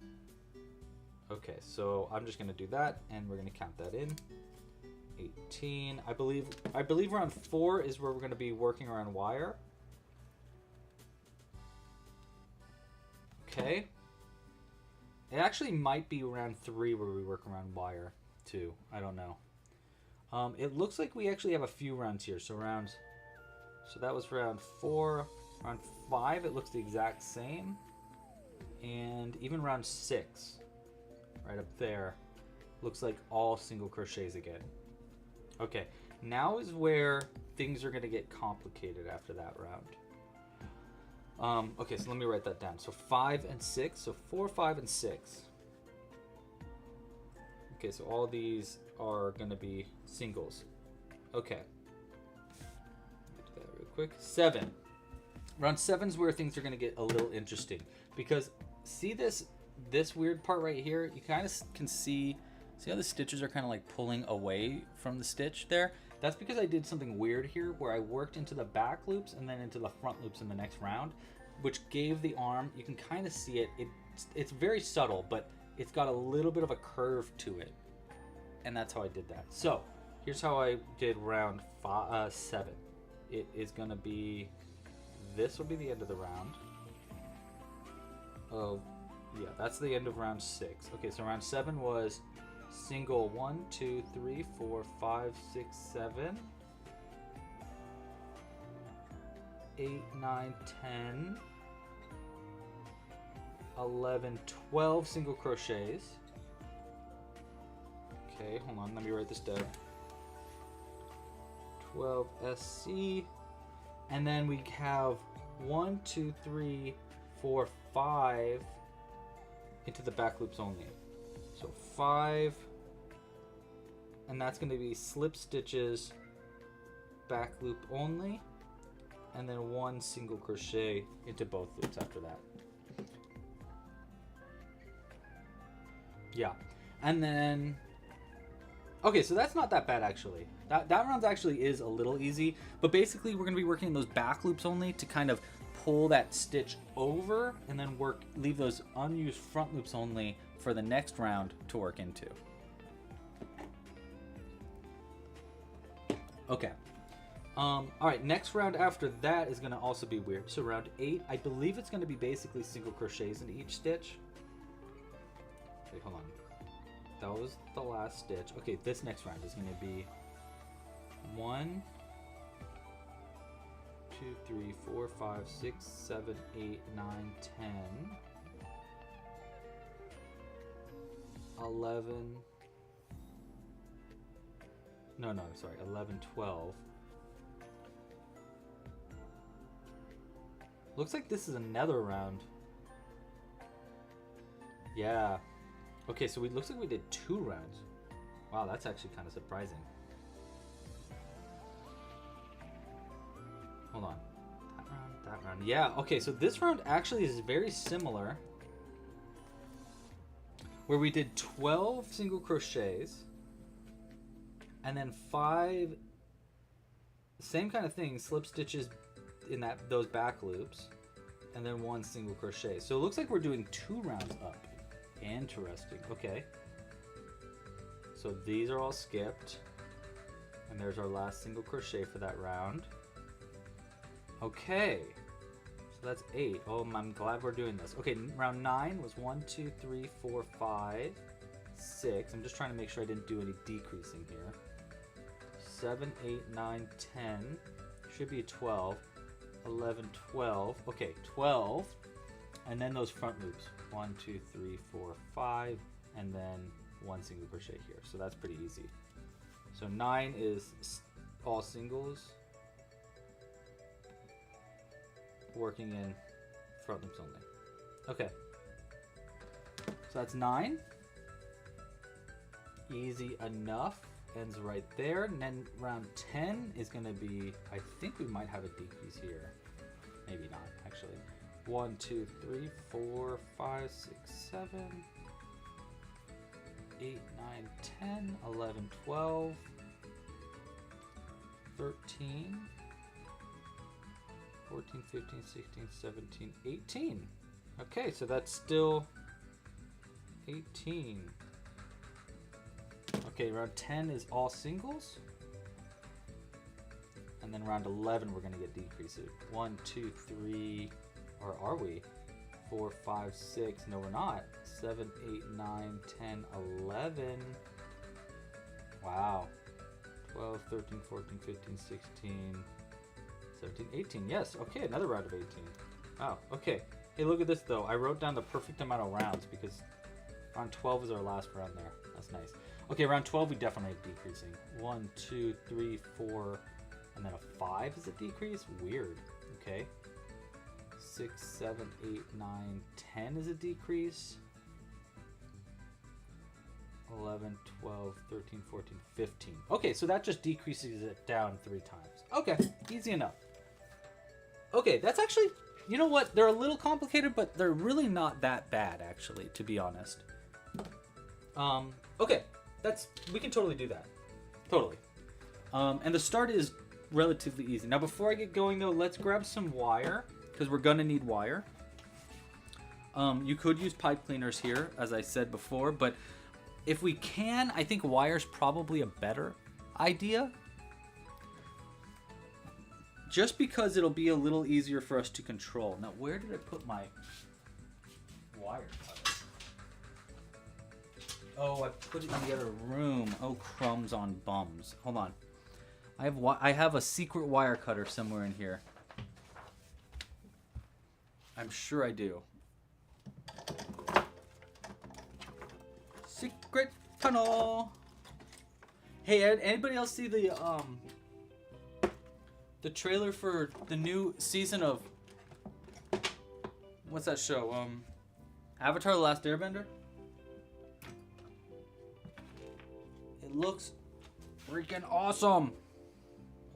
Okay, so I'm just going to do that, and we're going to count that in. 18. I believe round 4 is where we're going to be working around wire. Okay. It actually might be round 3 where we work around wire too. I don't know. It looks like we actually have a few rounds here. So that was round 4. Round 5, it looks the exact same. And even round 6, right up there, looks like all single crochets again. Okay, now is where things are going to get complicated after that round. Okay, so let me write that down. So 5 and 6. So 4, 5, and 6. Okay, so all these are going to be singles. Okay. Let me do that real quick. 7. Round 7 is where things are going to get a little interesting. Because see this weird part right here? You kind of can see how the stitches are kind of like pulling away from the stitch there? That's because I did something weird here where I worked into the back loops and then into the front loops in the next round, which gave the arm, you can kind of see it. It's very subtle, but it's got a little bit of a curve to it. And that's how I did that. So here's how I did round 7. It is going to be, this will be the end of the round. Oh, yeah, that's the end of round 6. Okay, so round 7 was single 1, 2, 3, 4, 5, 6, 7, 8, 9, 10, 11, 12 single crochets. Okay, hold on, let me write this down. 12 SC, and then we have 1, 2, 3, 4, 5 into the back loops only. So 5, and that's going to be slip stitches back loop only, and then 1 single crochet into both loops after that. Yeah, and then, okay, so that's not that bad actually. That round actually is a little easy, but basically we're gonna be working those back loops only to kind of pull that stitch over, and then leave those unused front loops only for the next round to work into. Okay. All right, next round after that is gonna also be weird. So round 8, I believe it's gonna be basically single crochets into each stitch. Wait, hold on. That was the last stitch. Okay, this next round is gonna be 1, 2, 3, 4, 5, 6, 7, 8, 9, 10, 11. No, sorry, 11, 12. Looks like this is another round. Yeah. Okay, so it looks like we did 2 rounds. Wow, that's actually kind of surprising. Hold on. That round. Yeah, okay, so this round actually is very similar. Where we did 12 single crochets. And then 5, same kind of thing, slip stitches in those back loops. And then 1 single crochet. So it looks like we're doing 2 rounds up. Interesting. Okay. So these are all skipped. And there's our last single crochet for that round. Okay. So that's 8. Oh, I'm glad we're doing this. Okay, round 9 was 1, 2, 3, 4, 5, 6. I'm just trying to make sure I didn't do any decreasing here. 7, 8, 9, 10. Should be 12. 11, 12. Okay, 12. And then those front loops. 1, 2, 3, 4, 5. And then 1 single crochet here. So that's pretty easy. So 9 is all singles. Working in front loops only. Okay. So that's 9. Easy enough. Ends right there. And then round 10 is going to be, I think we might have a decrease here. Maybe not, actually. 1, 2, 3, 4, 5, 6, 7, 8, 9, 10, 11, 12, 13, 14, 15, 16, 17, 18. Okay, so that's still 18. Okay, round 10 is all singles. And then round 11, we're going to get decreases. 1, 2, 3, or are we? 4, 5, 6. No, we're not. 7, 8, 9, 10, 11. Wow. 12, 13, 14, 15, 16, 17, 18. Yes, okay, another round of 18. Wow, okay. Hey, look at this, though. I wrote down the perfect amount of rounds because round 12 is our last round there. That's nice. Okay, round 12, we definitely have decreasing. 1, 2, 3, 4, and then a 5 is a decrease? Weird. Okay. 6, 7, 8, 9, 10 is a decrease. 11, 12, 13, 14, 15. Okay, so that just decreases it down 3 times. Okay, easy enough. Okay, that's actually, you know what? They're a little complicated, but they're really not that bad, actually, to be honest. Okay, we can totally do that. Totally. And the start is relatively easy. Now, before I get going, though, let's grab some wire, because we're going to need wire. You could use pipe cleaners here, as I said before, but if we can, I think wire's probably a better idea. Just because it'll be a little easier for us to control. Now, where did I put my wire cutter? Oh, I put it in the other room. Oh, crumbs on bums. Hold on. I have a secret wire cutter somewhere in here. I'm sure I do. Secret tunnel. Hey, anybody else see the trailer for the new season of what's that show? Avatar: The Last Airbender? It looks freaking awesome.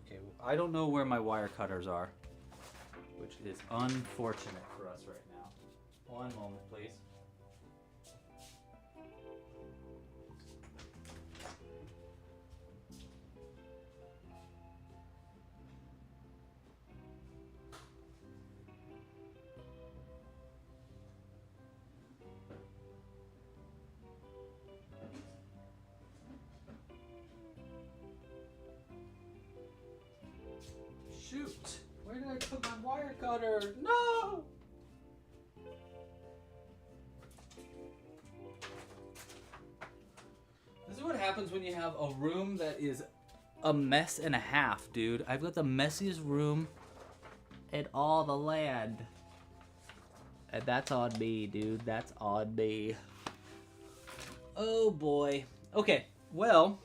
Okay, I don't know where my wire cutters are, which is unfortunate for us right now. One moment, please. Shoot! Where did I put my wire cutter? No! This is what happens when you have a room that is a mess and a half, dude. I've got the messiest room in all the land. And that's on me, dude. That's on me. Oh boy. Okay, well,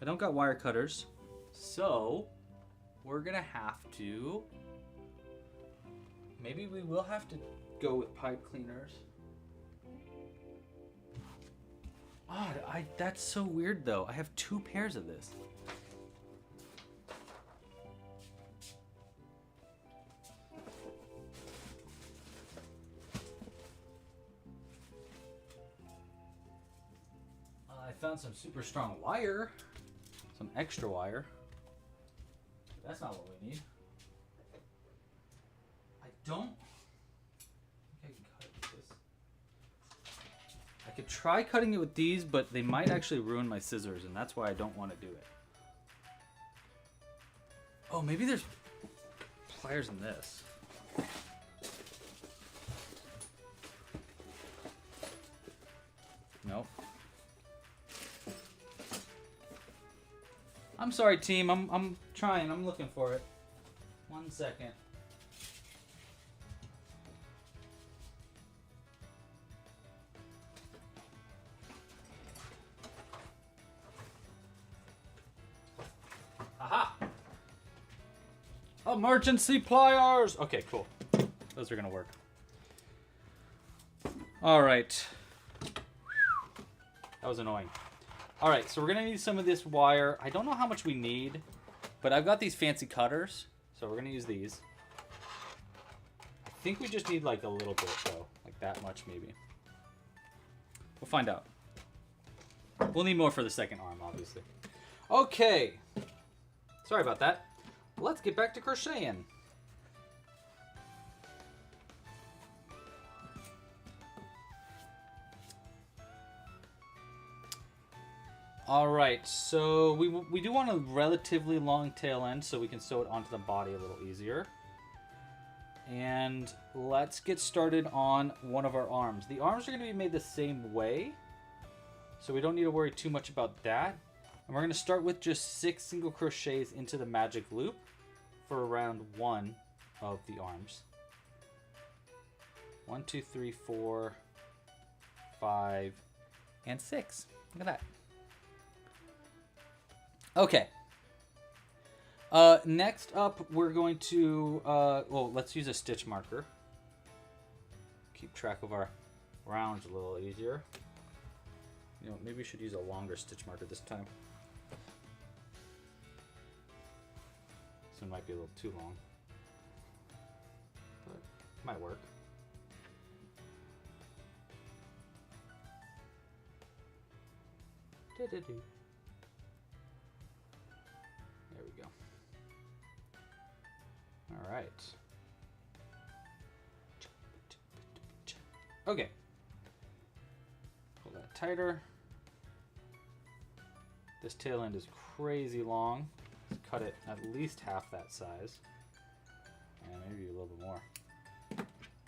I don't got wire cutters, so we're gonna have to, maybe we will have to go with pipe cleaners. Odd, that's so weird though. I have 2 pairs of this. I found some super strong wire, some extra wire. That's not what we need. I don't think I can cut it with this. I could try cutting it with these, but they might actually ruin my scissors, and that's why I don't want to do it. Oh, maybe there's pliers in this. Nope. I'm sorry, team. I'm trying. I'm looking for it. 1 second. Aha! Emergency pliers! Okay, cool. Those are gonna work. All right. That was annoying. All right, so we're gonna need some of this wire. I don't know how much we need, but I've got these fancy cutters, so we're gonna use these. I think we just need like a little bit though, like that much maybe. We'll find out. We'll need more for the second arm, obviously. Okay, sorry about that. Let's get back to crocheting. All right, so we do want a relatively long tail end so we can sew it onto the body a little easier. And let's get started on one of our arms. The arms are going to be made the same way, so we don't need to worry too much about that. And we're going to start with just 6 single crochets into the magic loop for round 1 of the arms. 1, 2, 3, 4, 5, and 6. Look at that. Okay. Next up, we're going to, well, let's use a stitch marker. Keep track of our rounds a little easier. You know, maybe we should use a longer stitch marker this time. This one might be a little too long, but it might work. Da-da-doo. There we go. All right. Okay. Pull that tighter. This tail end is crazy long. Let's cut it at least half that size. And maybe a little bit more.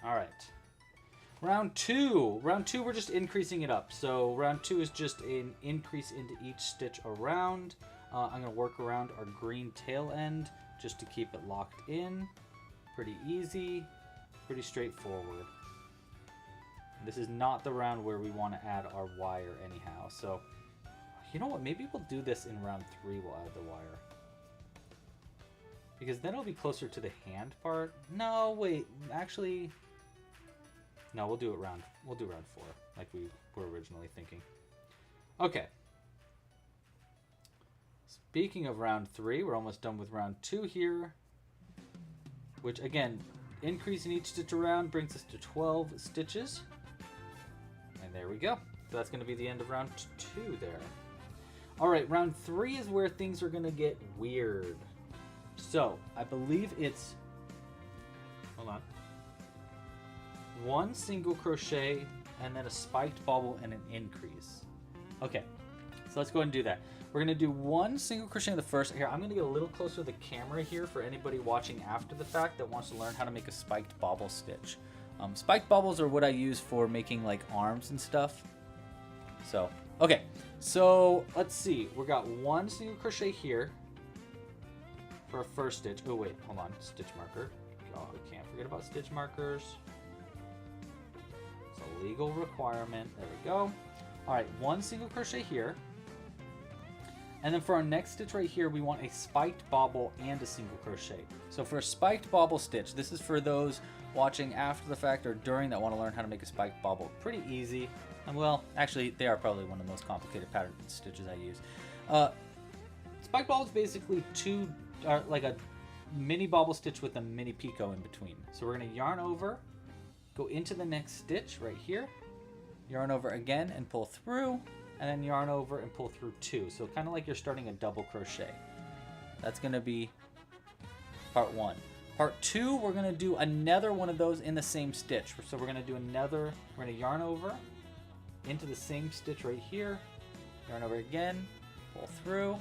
All right. Round 2. Round 2, we're just increasing it up. So round 2 is just an increase into each stitch around. I'm going to work around our green tail end just to keep it locked in. Pretty easy, pretty straightforward. This is not the round where we want to add our wire anyhow. So, you know what? Maybe we'll do this in round 3. We'll add the wire. Because then it'll be closer to the hand part. No, wait. Actually, no, we'll do round 4, like we were originally thinking. Okay. Let's Speaking of round 3, we're almost done with round 2 here, which again, increase in each stitch around brings us to 12 stitches. And there we go. So that's going to be the end of round 2 there. All right, round 3 is where things are going to get weird. So I believe it's, hold on, 1 single crochet and then a spiked bobble and an increase. Okay, so let's go ahead and do that. We're going to do 1 single crochet in the first. Here, I'm going to get a little closer to the camera here for anybody watching after the fact that wants to learn how to make a spiked bobble stitch. Spiked bobbles are what I use for making like arms and stuff. So, okay, so let's see. We got 1 single crochet here for a first stitch. Oh wait, hold on, stitch marker. Oh, we can't forget about stitch markers. It's a legal requirement. There we go. All right, 1 single crochet here. And then for our next stitch right here, we want a spiked bobble and a single crochet. So for a spiked bobble stitch, this is for those watching after the fact or during that want to learn how to make a spiked bobble. Pretty easy. And well, actually, they are probably one of the most complicated pattern stitches I use. Spiked bobble is basically like a mini bobble stitch with a mini picot in between. So we're going to yarn over, go into the next stitch right here, yarn over again and pull through, and then yarn over and pull through 2. So kind of like you're starting a double crochet. That's going to be part 1. Part 2, we're going to do another one of those in the same stitch. So we're going to do another, we're going to yarn over into the same stitch right here, yarn over again, pull through,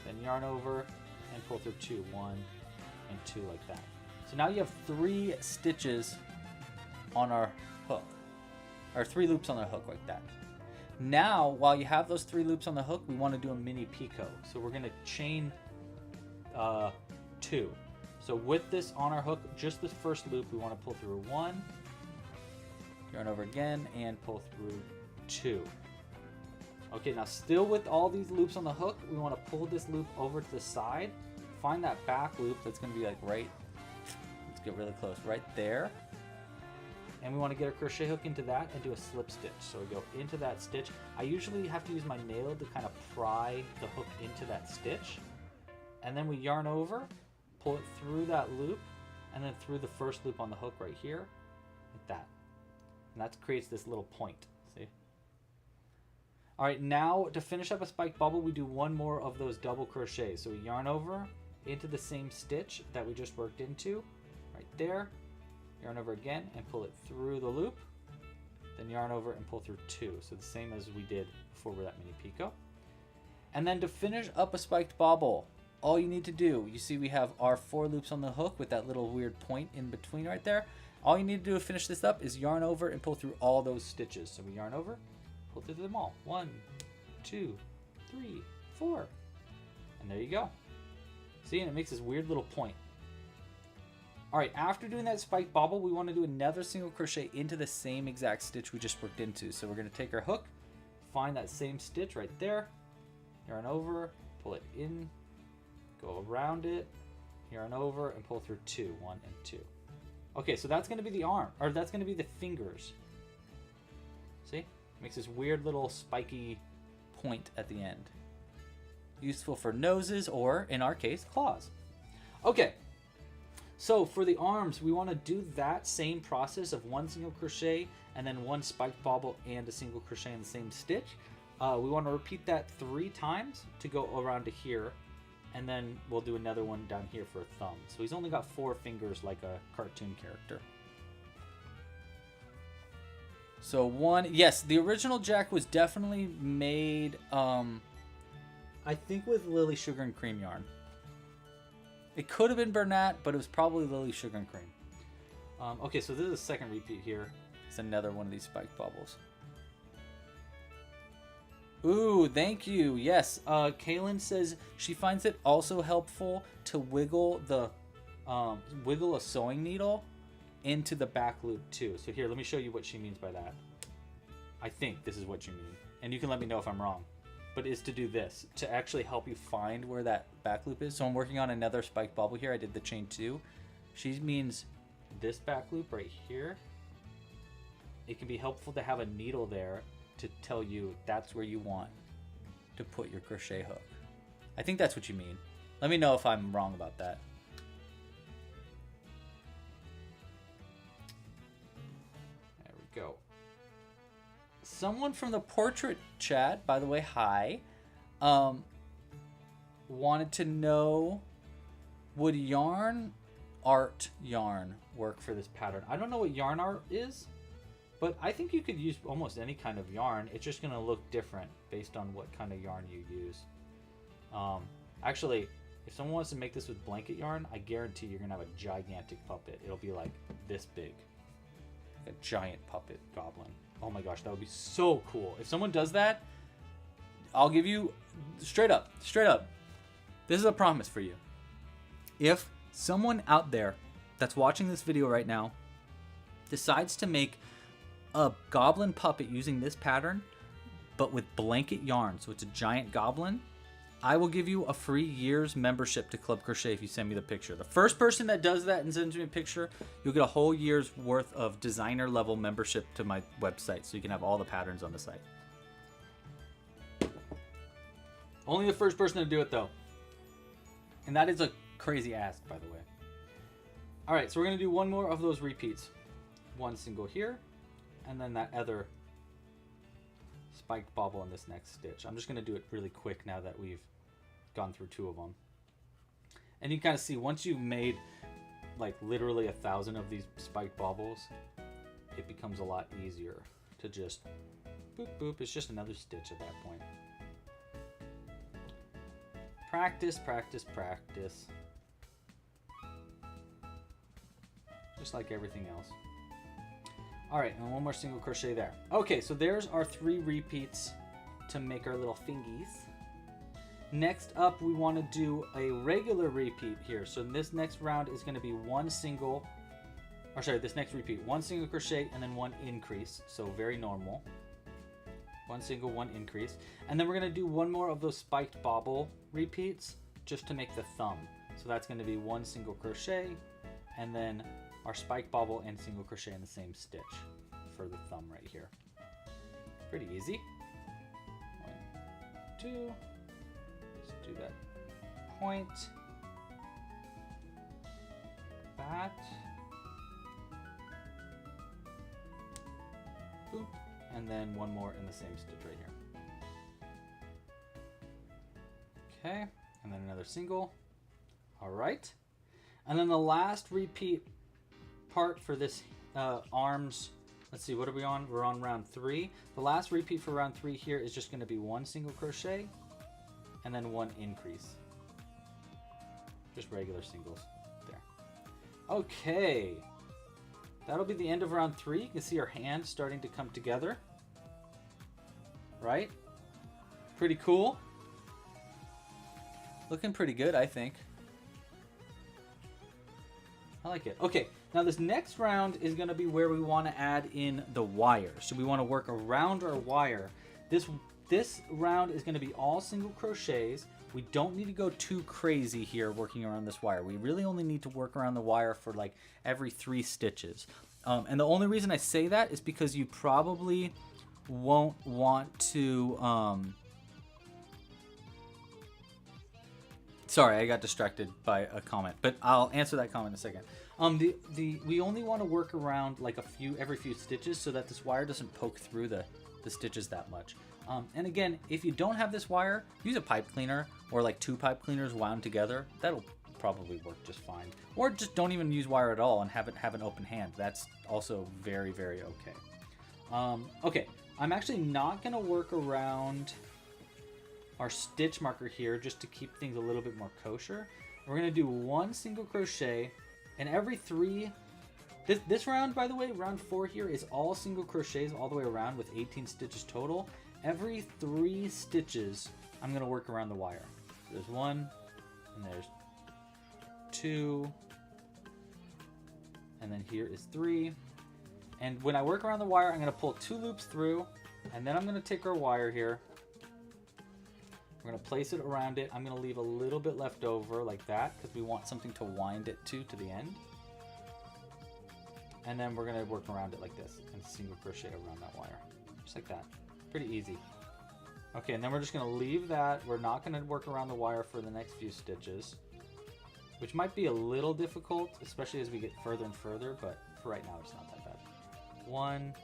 then yarn over and pull through 2, 1 and 2 like that. So now you have 3 stitches on our hook, or 3 loops on the hook like that. Now, while you have those 3 loops on the hook, we want to do a mini picot. So we're going to chain 2. So with this on our hook, just this first loop, we want to pull through 1, yarn over again, and pull through 2. Okay, now still with all these loops on the hook, we want to pull this loop over to the side, find that back loop that's going to be like right, let's get really close, right there. And we want to get a crochet hook into that and do a slip stitch. So we go into that stitch. I usually have to use my nail to kind of pry the hook into that stitch. And then we yarn over, pull it through that loop, and then through the first loop on the hook right here, like that. And that creates this little point, see? All right, now to finish up a spiked bobble, we do 1 more of those double crochets. So we yarn over into the same stitch that we just worked into, right there. Yarn over again and pull it through the loop, then yarn over and pull through 2. So the same as we did before with that mini picot. And then to finish up a spiked bobble, all you need to do, you see we have our 4 loops on the hook with that little weird point in between right there. All you need to do to finish this up is yarn over and pull through all those stitches. So we yarn over, pull through them all. 1, 2, 3, 4. And there you go. See, and it makes this weird little point. All right, after doing that spiked bobble, we want to do another single crochet into the same exact stitch we just worked into. So we're going to take our hook, find that same stitch right there, yarn over, pull it in, go around it, yarn over, and pull through 2, 1 and 2. Okay, so that's going to be the arm, or that's going to be the fingers. See? Makes this weird little spiky point at the end. Useful for noses or, in our case, claws. Okay. So for the arms, we want to do that same process of 1 single crochet and then 1 spiked bobble and a single crochet in the same stitch. We want to repeat that 3 times to go around to here, and then we'll do another one down here for a thumb. So he's only got 4 fingers like a cartoon character. So 1, yes, the original Jack was definitely made, I think with Lily Sugar and Cream yarn. It could have been Bernat, but it was probably Lily Sugar and Cream. Okay, so this is a second repeat here. It's another one of these spiked bobbles. Ooh, thank you. Yes, Kaylin says she finds it also helpful to wiggle the wiggle a sewing needle into the back loop too. So here, let me show you what she means by that. I think this is what you mean, and you can let me know if I'm wrong. But is to do this, to actually help you find where that back loop is. So I'm working on another spiked bobble here. I did the chain 2. She means this back loop right here. It can be helpful to have a needle there to tell you that's where you want to put your crochet hook. I think that's what you mean. Let me know if I'm wrong about that. There we go. Someone from the portrait chat, by the way, hi, wanted to know, would yarn work for this pattern? I don't know what yarn art is, but I think you could use almost any kind of yarn. It's just going to look different based on what kind of yarn you use. Actually, if someone wants to make this with blanket yarn, I guarantee you're going to have a gigantic puppet. It'll be like this big. Like a giant puppet goblin. Oh my gosh, that would be so cool. If someone does that, I'll give you, straight up, this is a promise for you. If someone out there that's watching this video right now decides to make a goblin puppet using this pattern, but with blanket yarn, so it's a giant goblin, I will give you a free year's membership to Club Crochet if you send me the picture. The first person that does that and sends me a picture, you'll get a whole year's worth of designer level membership to my website, so you can have all the patterns on the site. Only the first person to do it though. And that is a crazy ask, by the way. All right, so we're gonna do one more of those repeats. One single here, and then that other spiked bobble in this next stitch. I'm just gonna do it really quick now that we've gone through two of them. And you kind of see, once you've made like literally 1,000 of these spiked bobbles, it becomes a lot easier to just boop, boop. It's just another stitch at that point. Practice, practice, practice. Just like everything else. All right, and one more single crochet there. Okay, so there's our 3 repeats to make our little fingies. Next up, we want to do a regular repeat here. So this next round is going to be one single, or sorry, this next repeat, one single crochet and then one increase. So very normal. One single, one increase. And then we're going to do one more of those spiked bobble repeats just to make the thumb. So that's going to be one single crochet and then our spike bobble and single crochet in the same stitch for the thumb right here. Pretty easy. 1, 2. Let's do that point. That. Boop. And then one more in the same stitch right here. Okay, and then another single. All right. And then the last repeat part for this arms, let's see, what are we on? We're on round 3. The last repeat for round 3 here is just going to be one single crochet and then one increase. Just regular singles there. Okay. That'll be the end of round 3. You can see our hands starting to come together. Right? Pretty cool. Looking pretty good, I think. I like it. Okay, now this next round is going to be where we want to add in the wire. So we want to work around our wire. This round is going to be all single crochets. We don't need to go too crazy here working around this wire. We really only need to work around the wire for like every 3 stitches. And the only reason I say that is because you probably won't want to... Sorry, I got distracted by a comment, but I'll answer that comment in a second. We only want to work around like every few stitches so that this wire doesn't poke through the stitches that much. And again, if you don't have this wire, use a pipe cleaner or like 2 pipe cleaners wound together. That'll probably work just fine. Or just don't even use wire at all and have an open hand. That's also very, very okay. Okay, I'm actually not going to work around our stitch marker here just to keep things a little bit more kosher. We're going to do one single crochet and every 3... This round, by the way, round 4 here is all single crochets all the way around with 18 stitches total. Every 3 stitches, I'm going to work around the wire. So there's 1, and there's 2, and then here is 3. And when I work around the wire, I'm going to pull 2 loops through, and then I'm going to take our wire here. We're going to place it around it. I'm going to leave a little bit left over like that because we want something to wind it to the end. And then we're going to work around it like this and single crochet around that wire. Just like that. Pretty easy. Okay, and then we're just going to leave that. We're not going to work around the wire for the next few stitches, which might be a little difficult, especially as we get further and further, but for right now, it's not that bad. 1,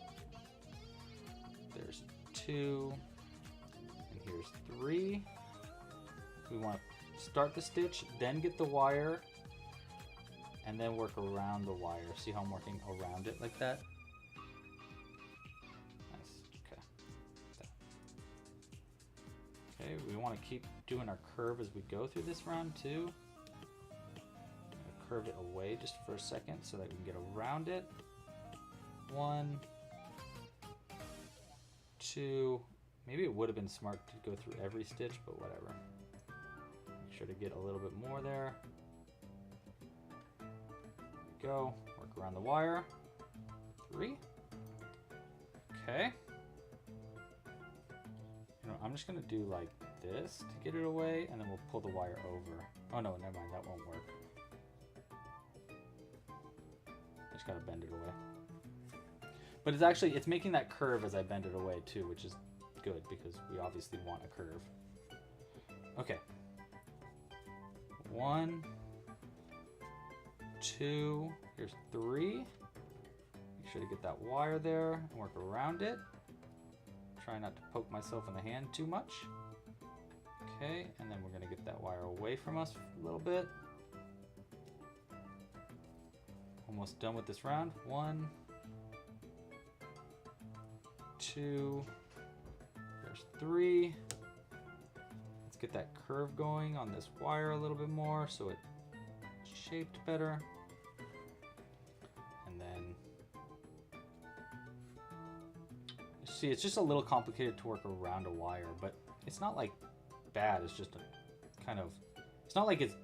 there's 2, and here's 3. We want to start the stitch, then get the wire, and then work around the wire. See how I'm working around it like that? Okay, we want to keep doing our curve as we go through this round too. Curve it away just for a second so that we can get around it. 1, 2, maybe it would have been smart to go through every stitch, but whatever. Make sure to get a little bit more there. There we go, work around the wire. 3. Okay. I'm just gonna do like this to get it away, and then we'll pull the wire over. Oh no, never mind, that won't work. I just gotta bend it away. But it's making that curve as I bend it away too, which is good because we obviously want a curve. Okay. 1, 2, here's 3. Make sure to get that wire there and work around it. Try not to poke myself in the hand too much. Okay, and then we're going to get that wire away from us a little bit. Almost done with this round. 1, 2, there's 3. Let's get that curve going on this wire a little bit more so it's shaped better. And then see, it's just a little complicated to work around a wire, but it's not like bad. It's just a kind of, it's not like it's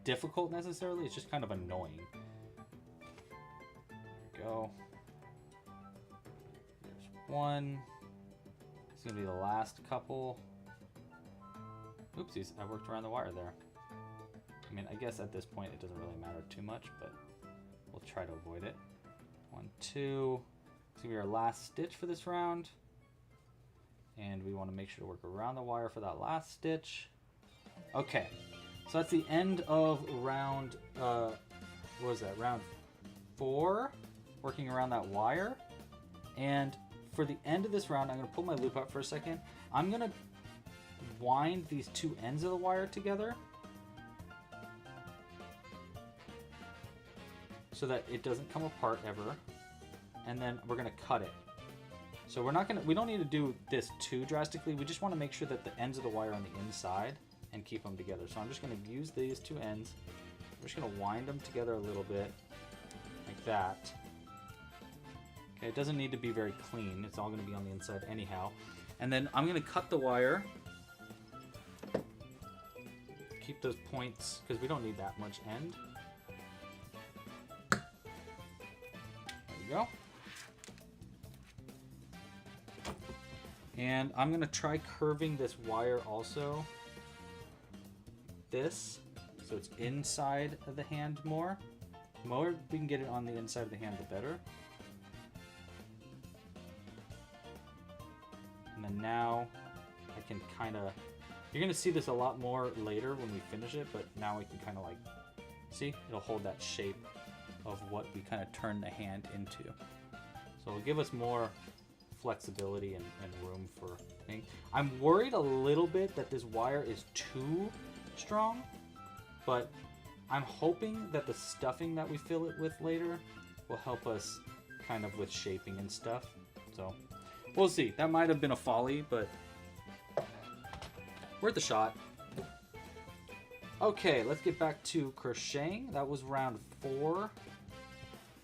difficult necessarily. It's just kind of annoying. There we go. There's 1. It's gonna be the last couple. Oopsies, I worked around the wire there. I mean, I guess at this point it doesn't really matter too much, but we'll try to avoid it. 1, 2. It's gonna be our last stitch for this round. And we want to make sure to work around the wire for that last stitch. Okay, so that's the end of round, what was that, round 4, working around that wire. And for the end of this round, I'm gonna pull my loop out for a second. I'm gonna wind these two ends of the wire together so that it doesn't come apart ever. And then we're gonna cut it. So we don't need to do this too drastically. We just want to make sure that the ends of the wire are on the inside and keep them together. So I'm just going to use these two ends. I'm just going to wind them together a little bit like that. Okay, it doesn't need to be very clean. It's all going to be on the inside anyhow. And then I'm going to cut the wire. Keep those points because we don't need that much end. There we go. And I'm going to try curving this wire also. This, so it's inside of the hand more. The more we can get it on the inside of the hand, the better. And then now I can kind of, you're going to see this a lot more later when we finish it, but now we can kind of like, see, it'll hold that shape of what we kind of turn the hand into. So it'll give us more flexibility and room for things. I'm worried a little bit that this wire is too strong, but I'm hoping that the stuffing that we fill it with later will help us kind of with shaping and stuff. So we'll see. That might have been a folly, but worth a shot. Okay, let's get back to crocheting. That was round 4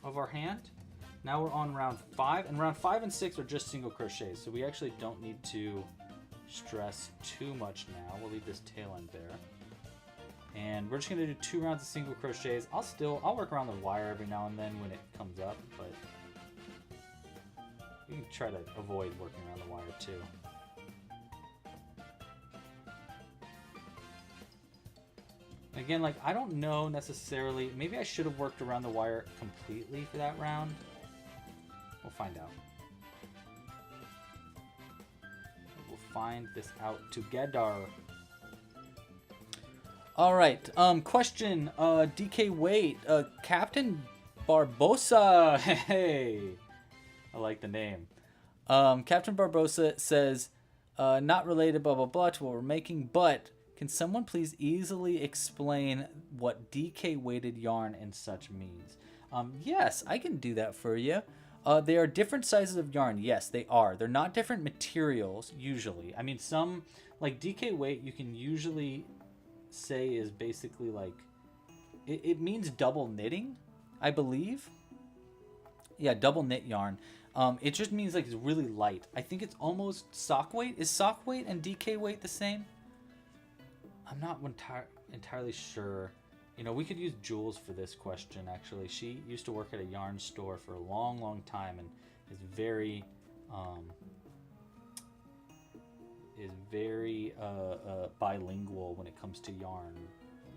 of our hand. Now we're on round 5, and round 5 and 6 are just single crochets, so we actually don't need to stress too much now. We'll leave this tail end there. And we're just gonna do 2 rounds of single crochets. I'll work around the wire every now and then when it comes up, but you can try to avoid working around the wire too. Again, like, I don't know necessarily, maybe I should have worked around the wire completely for that round. We'll find out. We'll find this out together. All right. Question. DK Wait. Captain Barbosa. Hey. I like the name. Captain Barbosa says, not related, blah, blah, blah, to what we're making, but can someone please easily explain what DK weighted yarn and such means? Yes, I can do that for you. They are different sizes of yarn. Yes, they are. They're not different materials, usually. I mean, some, like DK weight, you can usually say is basically like, it means double knitting, I believe. Yeah, double knit yarn. It just means like it's really light. I think it's almost sock weight. Is sock weight and DK weight the same? I'm not entirely sure. You know, we could use Jules for this question, actually. She used to work at a yarn store for a long, long time and is very bilingual when it comes to yarn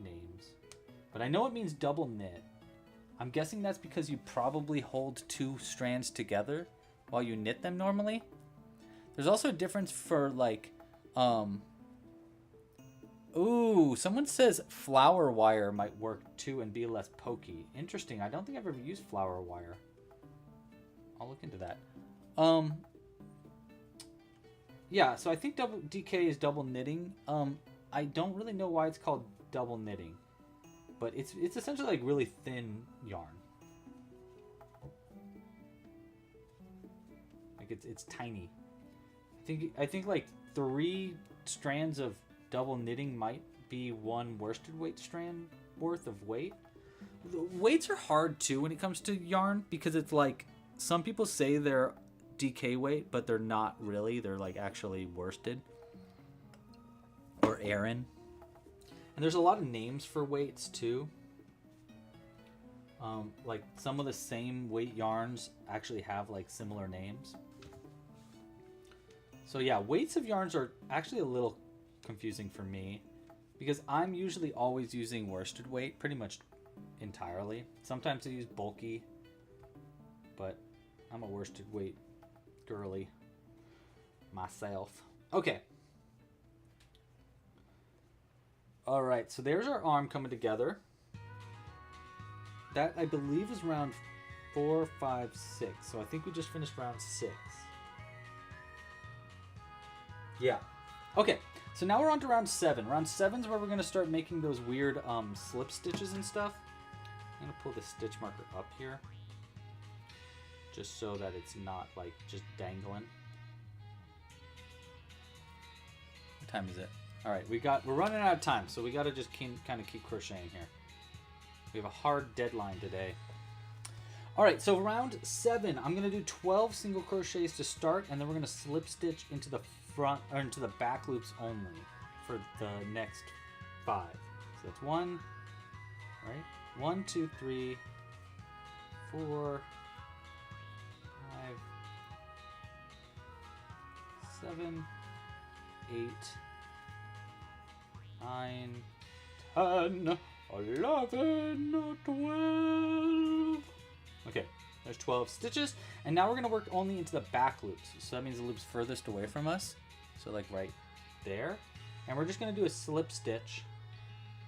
names. But I know it means double knit. I'm guessing that's because you probably hold two strands together while you knit them normally. There's also a difference for like, ooh, someone says flower wire might work too and be less pokey. Interesting. I don't think I've ever used flower wire. I'll look into that. Yeah, so I think double DK is double knitting. I don't really know why it's called double knitting, but it's essentially like really thin yarn. Like it's tiny. I think like 3 strands of double knitting might be 1 worsted weight strand worth of weight. The weights are hard too when it comes to yarn because it's like some people say they're DK weight, but they're not really. They're like actually worsted or Aran. And there's a lot of names for weights too. Like some of the same weight yarns actually have like similar names. So yeah, weights of yarns are actually a little confusing for me because I'm usually always using worsted weight pretty much entirely. Sometimes I use bulky, but I'm a worsted weight girly myself. Okay. All right, so there's our arm coming together. That I believe is round 4, 5, 6. So I think we just finished round 6. Yeah. Okay. So now we're on to round 7. Round 7 is where we're going to start making those weird slip stitches and stuff. I'm going to pull the stitch marker up here, just so that it's not like just dangling. What time is it? All right, we're running out of time, so we got to just kind of keep crocheting here. We have a hard deadline today. All right, so round 7, I'm going to do 12 single crochets to start, and then we're going to slip stitch into the front or into the back loops only for the next 5. So that's 1, right? 1, 2, 3, 4, 5, 7, 8, 9, 10, 11, 12. Okay, there's 12 stitches, and now we're going to work only into the back loops. So that means the loops furthest away from us, so like right there. And we're just going to do a slip stitch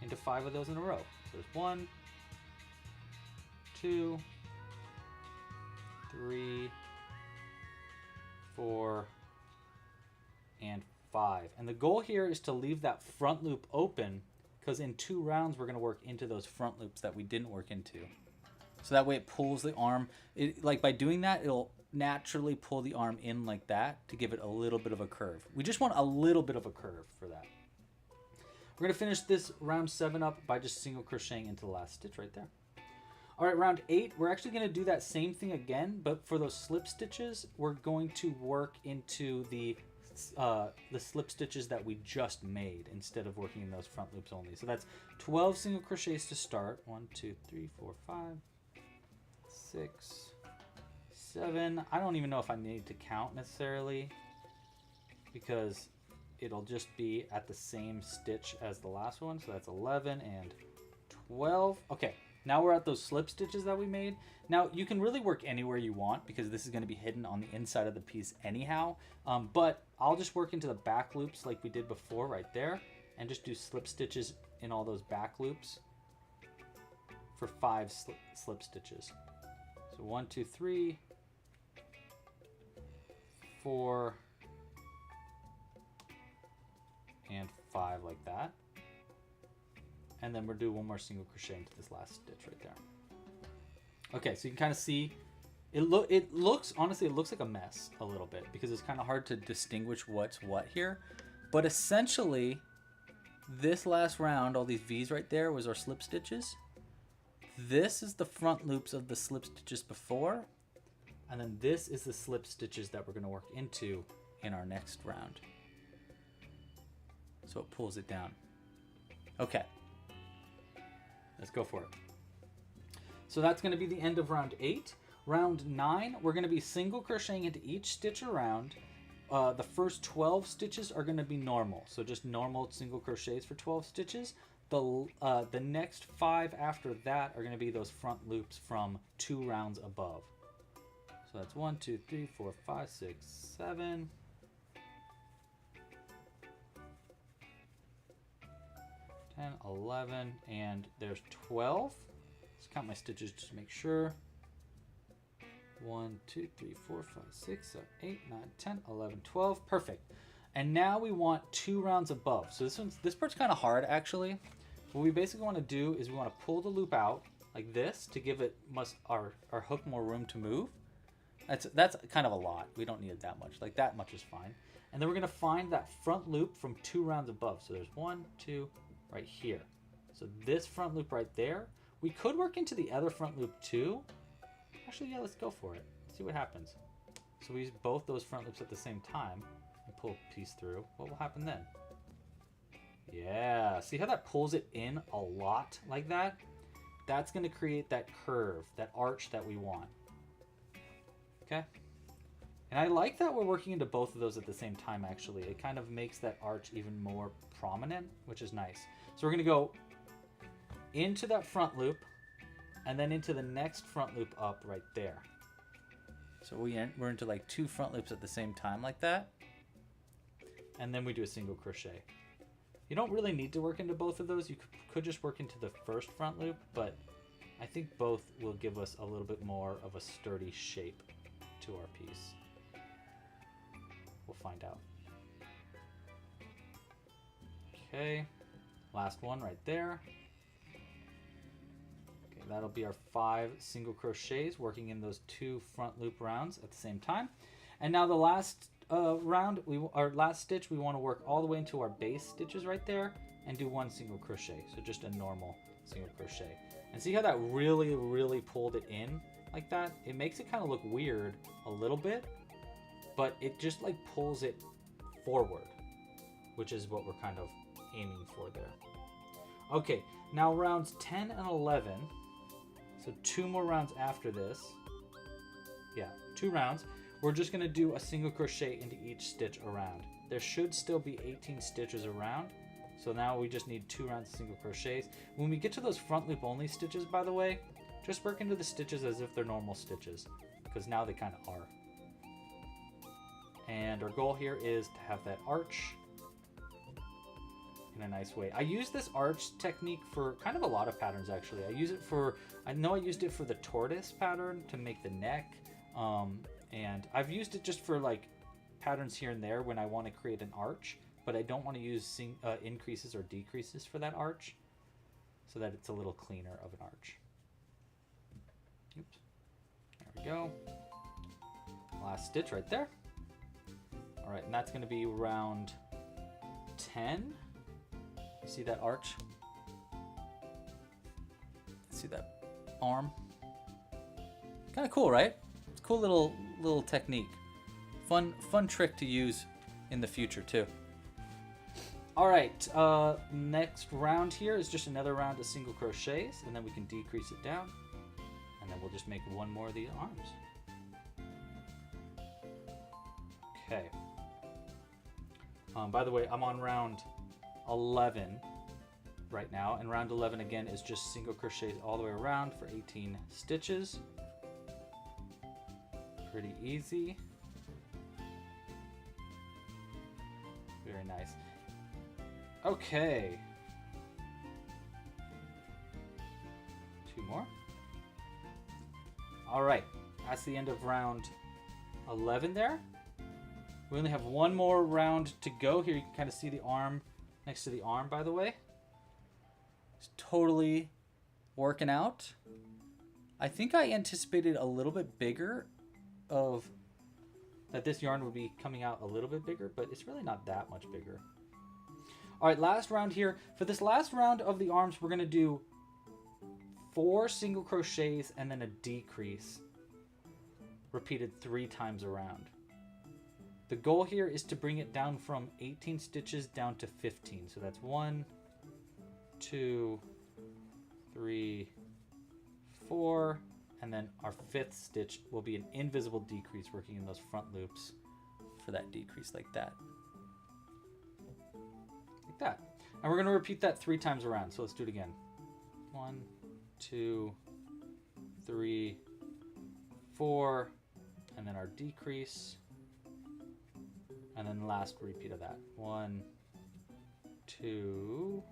into 5 of those in a row. So there's 1, 2, 3, 4, and 5. And the goal here is to leave that front loop open, because in 2 rounds we're going to work into those front loops that we didn't work into. So that way it pulls the arm. Like by doing that, it'll naturally pull the arm in like that to give it a little bit of a curve. We just want a little bit of a curve for that. We're going to finish this round 7 up by just single crocheting into the last stitch right there. All right, round 8, we're actually going to do that same thing again, but for those slip stitches, we're going to work into the slip stitches that we just made instead of working in those front loops only. So that's 12 single crochets to start. 1, 2, 3, 4, 5, 6, 7. I don't even know if I need to count necessarily because it'll just be at the same stitch as the last one. So that's 11 and 12. Okay, Now we're at those slip stitches that we made. Now you can really work anywhere you want because this is going to be hidden on the inside of the piece anyhow. But I'll just work into the back loops like we did before right there and just do slip stitches in all those back loops for 5 slip stitches. So 1, 2, 3, 4, and 5 like that. And then we'll do one more single crochet into this last stitch right there. Okay, so you can kind of see, it looks, honestly, it looks like a mess a little bit because it's kind of hard to distinguish what's what here. But essentially, this last round, all these V's right there was our slip stitches. This is the front loops of the slip stitches before. And then this is the slip stitches that we're going to work into in our next round. So it pulls it down. Okay. Let's go for it. So that's going to be the end of round 8. Round 9, we're going to be single crocheting into each stitch around. The first 12 stitches are going to be normal. So just normal single crochets for 12 stitches. The next 5 after that are going to be those front loops from 2 rounds above. So that's 1, 2, 3, 4, 5, 6, 7. 10, 11, and there's 12. Let's count my stitches just to make sure. 1, 2, 3, 4, 5, 6, 7, 8, 9, 10, 11, 12. Perfect. And now we want 2 rounds above. So this part's kind of hard actually. What we basically want to do is we want to pull the loop out like this to give it our hook more room to move. That's kind of a lot. We don't need it that much. Like that much is fine. And then we're going to find that front loop from 2 rounds above. So there's 1, 2, right here. So this front loop right there. We could work into the other front loop too. Actually, yeah, let's go for it. See what happens. So we use both those front loops at the same time and pull a piece through. What will happen then? Yeah, see how that pulls it in a lot like that? That's going to create that curve, that arch that we want. Okay? And I like that we're working into both of those at the same time, actually. It kind of makes that arch even more prominent, which is nice. So we're going to go into that front loop and then into the next front loop up right there. So we're into like 2 front loops at the same time like that. And then we do a single crochet. You don't really need to work into both of those. You could just work into the first front loop, but I think both will give us a little bit more of a sturdy shape to our piece. We'll find out. Okay, last one right there. Okay, that'll be our 5 single crochets working in those 2 front loop rounds at the same time. And now the last round, our last stitch, we want to work all the way into our base stitches right there and do 1 single crochet. So just a normal single crochet. And see how that really pulled it in like that? It makes it kind of look weird a little bit, but it just like pulls it forward, which is what we're kind of aiming for there. Okay, now rounds 10 and 11, so 2 more rounds after this. Yeah, 2 rounds. We're just going to do a single crochet into each stitch around. There should still be 18 stitches around, so now we just need 2 rounds of single crochets. When we get to those front loop only stitches, by the way, just work into the stitches as if they're normal stitches, because now they kind of are. And our goal here is to have that arch in a nice way. I use this arch technique for kind of a lot of patterns actually. I know I used it for the tortoise pattern to make the neck, and I've used it just for like patterns here and there when I want to create an arch, but I don't want to use increases or decreases for that arch, so that it's a little cleaner of an arch. Oops. There we go. Last stitch right there. All right, and that's going to be round 10. You see that arch? See that arm? Kind of cool, right? It's a cool little technique. Fun trick to use in the future too. All right, next round here is just another round of single crochets, and then we can decrease it down, and then we'll just make 1 more of these arms. Okay. By the way, I'm on round 11 right now. And round 11 again is just single crochets all the way around for 18 stitches. Pretty easy. Very nice. Okay. 2 more. All right, that's the end of round 11 there. We only have one more round to go. Here you can kind of see the arm next to the arm, by the way. It's totally working out. I think I anticipated a little bit bigger of that this yarn would be coming out a little bit bigger, but it's really not that much bigger. All right, last round here. For this last round of the arms, we're gonna do 4 single crochets and then a decrease repeated 3 times around. The goal here is to bring it down from 18 stitches down to 15. So that's 1, 2, 3, 4, and then our 5th stitch will be an invisible decrease working in those front loops for that decrease like that. Like that. And we're going to repeat that 3 times around. So let's do it again. 1, 2, 3, 4, and then our decrease, and then the last repeat of that. 1, 2,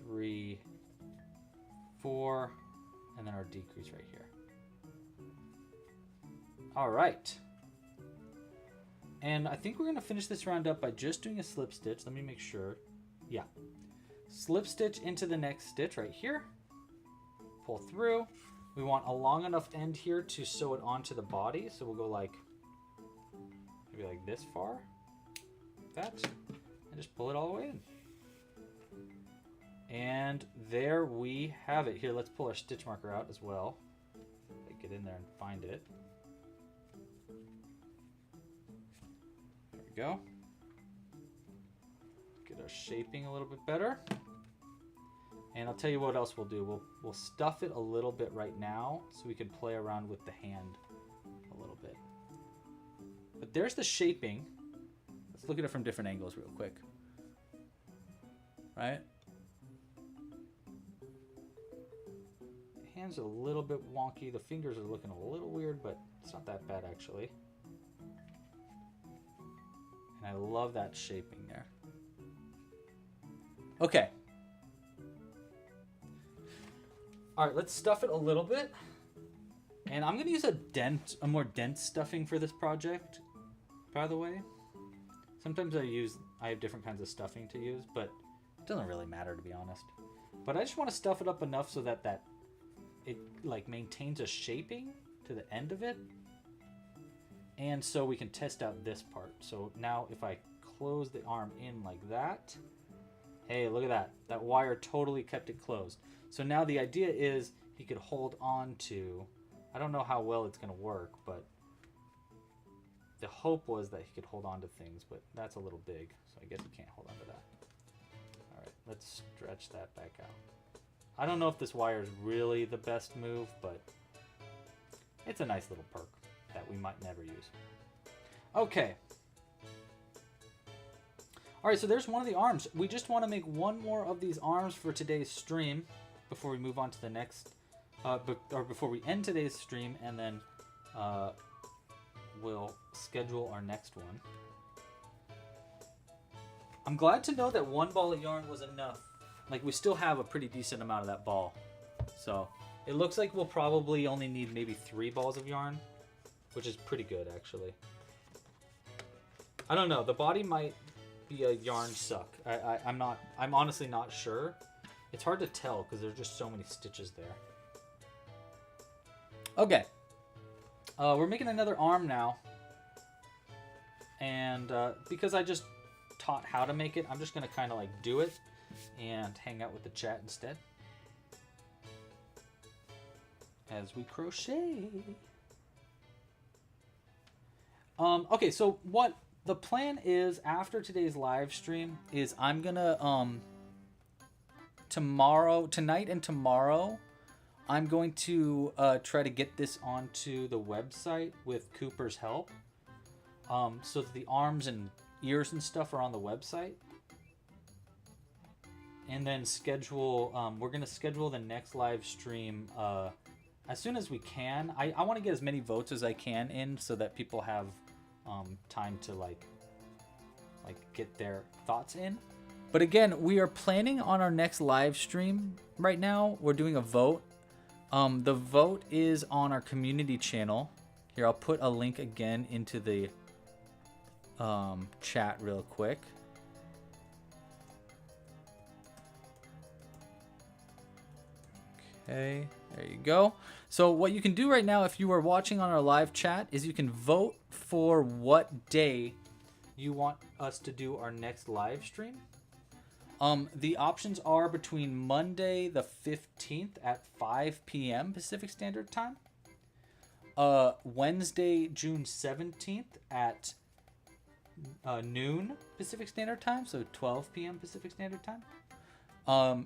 3, 4, and then our decrease right here. All right. And I think we're going to finish this round up by just doing a slip stitch. Let me make sure. Yeah. Slip stitch into the next stitch right here. Pull through. We want a long enough end here to sew it onto the body. So we'll go like, maybe like this far. That. And just pull it all the way in. And there we have it. Here, let's pull our stitch marker out as well. Get in there and find it. There we go. Get our shaping a little bit better. And I'll tell you what else we'll do. We'll stuff it a little bit right now so we can play around with the hand a little bit. But there's the shaping. Let's look at it from different angles real quick. Right? The hand's a little bit wonky. The fingers are looking a little weird, but it's not that bad actually. And I love that shaping there. Okay. All right, let's stuff it a little bit. And I'm gonna use a more dense stuffing for this project, by the way. Sometimes I have different kinds of stuffing to use, but it doesn't really matter to be honest. But I just wanna stuff it up enough so that it like maintains a shaping to the end of it. And so we can test out this part. So now if I close the arm in like that, hey, look at that. That wire totally kept it closed. So now the idea is he could hold on to, I don't know how well it's going to work, but the hope was that he could hold on to things, but that's a little big, so I guess he can't hold on to that. All right, let's stretch that back out. I don't know if this wire is really the best move, but it's a nice little perk that we might never use. Okay. All right, so there's one of the arms. We just want to make one more of these arms for today's stream before we move on to the next, or before we end today's stream, and then we'll schedule our next one. I'm glad to know that one ball of yarn was enough. Like, we still have a pretty decent amount of that ball. So it looks like we'll probably only need maybe 3 balls of yarn, which is pretty good actually. I don't know, the body might be a yarn suck. I'm honestly not sure. It's hard to tell because there's just so many stitches there. Okay. We're making another arm now. And because I just taught how to make it, I'm just going to kind of like do it and hang out with the chat instead. As we crochet. Okay, so what the plan is after today's live stream is I'm gonna tonight and tomorrow I'm going to try to get this onto the website with Cooper's help, so that the arms and ears and stuff are on the website. and then schedule. We're gonna schedule the next live stream as soon as we can. I want to get as many votes as I can in so that people have time to like get their thoughts in. But again, we are planning on our next live stream right now. We're doing a vote. The vote is on our community channel. Here, I'll put a link again into the chat real quick. Okay, there you go. So what you can do right now, if you are watching on our live chat, is you can vote for what day you want us to do our next live stream. The options are between Monday the 15th at 5 p.m. Pacific Standard Time, Wednesday June 17th at noon Pacific Standard Time, so 12 p.m. Pacific Standard Time,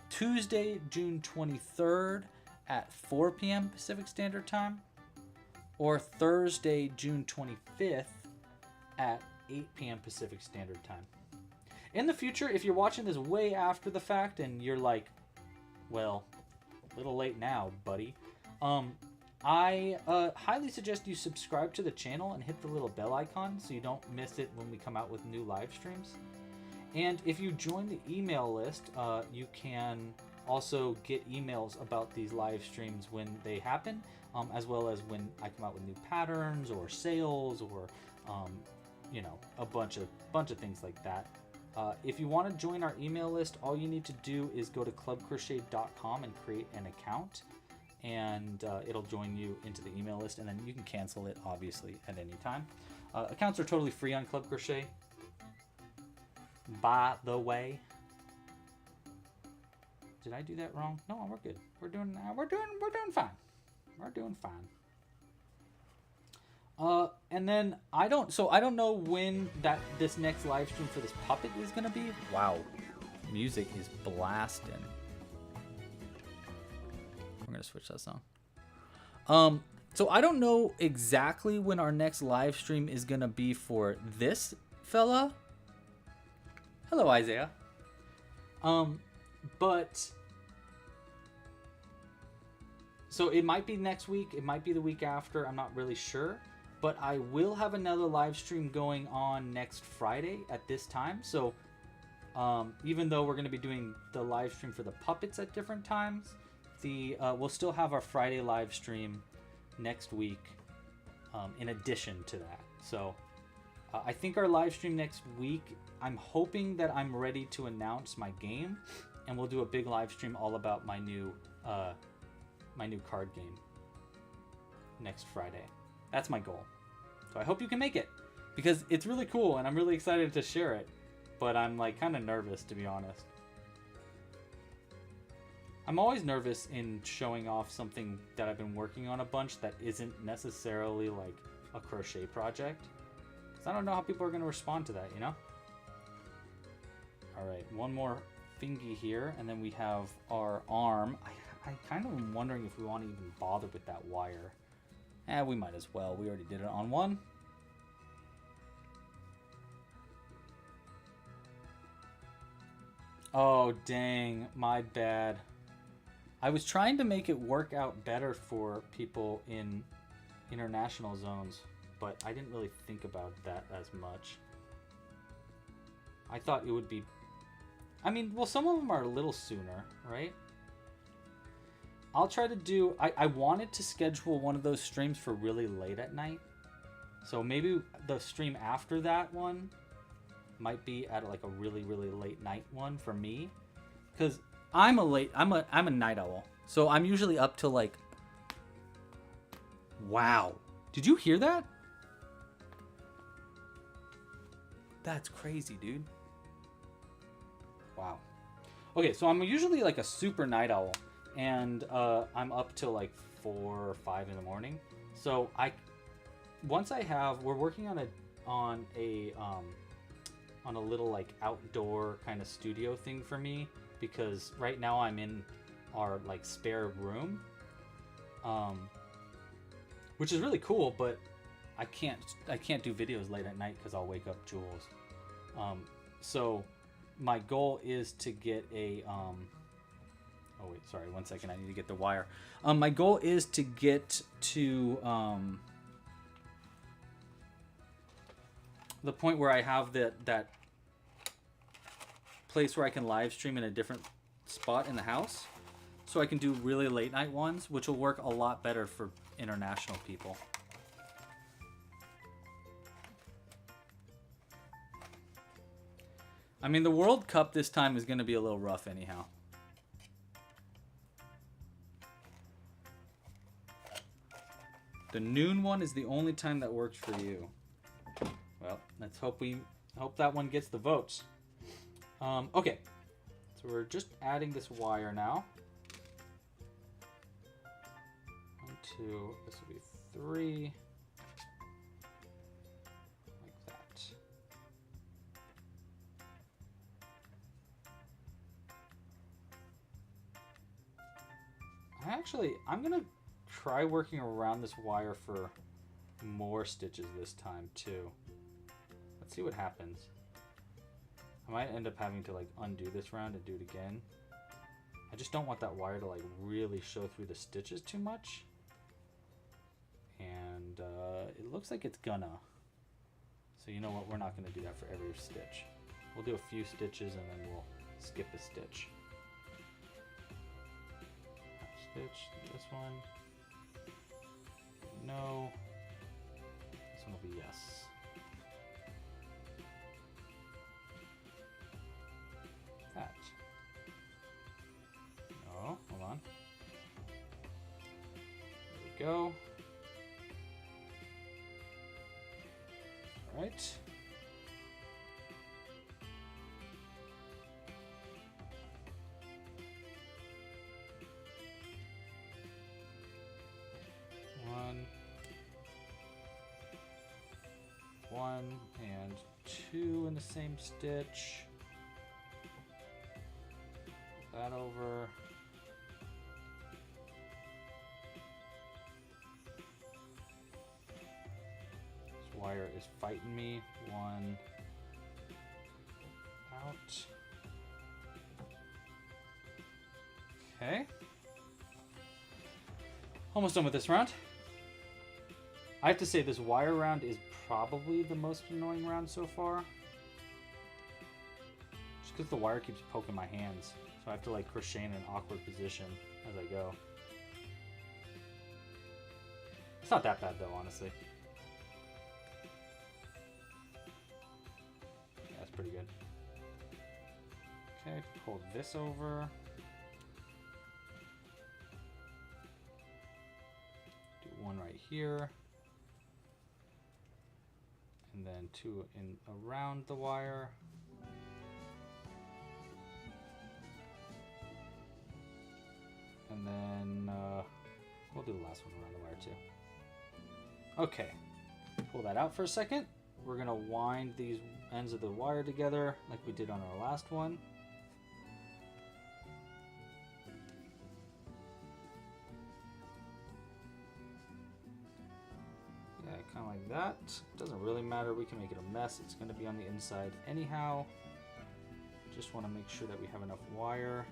Tuesday June 23rd at 4 p.m. Pacific Standard Time, or Thursday June 25th at 8 p.m. Pacific Standard Time. In the future, if you're watching this way after the fact and you're like, well, a little late now, buddy, I highly suggest you subscribe to the channel and hit the little bell icon so you don't miss it when we come out with new live streams. And if you join the email list, you can also get emails about these live streams when they happen, as well as when I come out with new patterns or sales or you know, a bunch of things like that. If you want to join our email list, all you need to do is go to clubcrochet.com and create an account, and it'll join you into the email list, and then you can cancel it obviously at any time. Accounts are totally free on Club Crochet, by the way. Did I do that wrong? No, we're good. We're doing fine. We're doing fine. And then I don't know when this next live stream for this puppet is gonna be. Wow, music is blasting. We're gonna switch that song. So I don't know exactly when our next live stream is gonna be for this fella. Hello, Isaiah. But so it might be next week, it might be the week after, I'm not really sure. But I will have another live stream going on next Friday at this time. So even though we're going to be doing the live stream for the puppets at different times, we'll still have our Friday live stream next week in addition to that. So I think our live stream next week, I'm hoping that I'm ready to announce my game, and we'll do a big live stream all about my new card game next Friday. That's my goal. So I hope you can make it, because it's really cool and I'm really excited to share it, but I'm like kind of nervous, to be honest. I'm always nervous in showing off something that I've been working on a bunch that isn't necessarily like a crochet project, because I don't know how people are going to respond to that, you know? All right, one more thingy here, and then we have our arm. I kind of am wondering if we want to even bother with that wire. We might as well. We already did it on one. Oh, dang. My bad. I was trying to make it work out better for people in international zones, but I didn't really think about that as much. I thought it would be... I mean, well, some of them are a little sooner, right? I'll try to do... I wanted to schedule one of those streams for really late at night. So maybe the stream after that one might be at like a really, really late night one for me. Because I'm a night owl. So I'm usually up till like... Wow. Did you hear that? That's crazy, dude. Wow. Okay, so I'm usually like a super night owl. And I'm up till like 4 or 5 in the morning. So we're working on a little like outdoor kind of studio thing for me, because right now I'm in our like spare room, which is really cool, but I can't do videos late at night because I'll wake up Jules. So my goal is to get a oh wait, sorry, 1 second, I need to get the wire. My goal is to get to the point where I have that place where I can live stream in a different spot in the house, so I can do really late night ones, which will work a lot better for international people. I mean, the World Cup this time is going to be a little rough anyhow. The noon one is the only time that works for you. Well, let's hope that one gets the votes. Okay, so we're just adding this wire now. 1, 2, this will be 3. Like that. I'm gonna try working around this wire for more stitches this time too. Let's see what happens. I might end up having to like undo this round and do it again. I just don't want that wire to like really show through the stitches too much. And it looks like it's gonna. So you know what, we're not gonna do that for every stitch. We'll do a few stitches and then we'll skip a stitch. Stitch, this one. No. This one will be yes. That. No, hold on. There we go. All right. One and 2 in the same stitch. That over. This wire is fighting me. 1 out. Okay. Almost done with this round. I have to say this wire round is probably the most annoying round so far. Just because the wire keeps poking my hands. So I have to like crochet in an awkward position as I go. It's not that bad though, honestly. Yeah, that's pretty good. Okay, pull this over. Do 1 right here. And then 2 in around the wire. And then we'll do the last one around the wire too. Okay, pull that out for a second. We're gonna wind these ends of the wire together like we did on our last one. Kind of like that. Doesn't really matter, we can make it a mess. It's going to be on the inside anyhow. Just want to make sure that we have enough wire.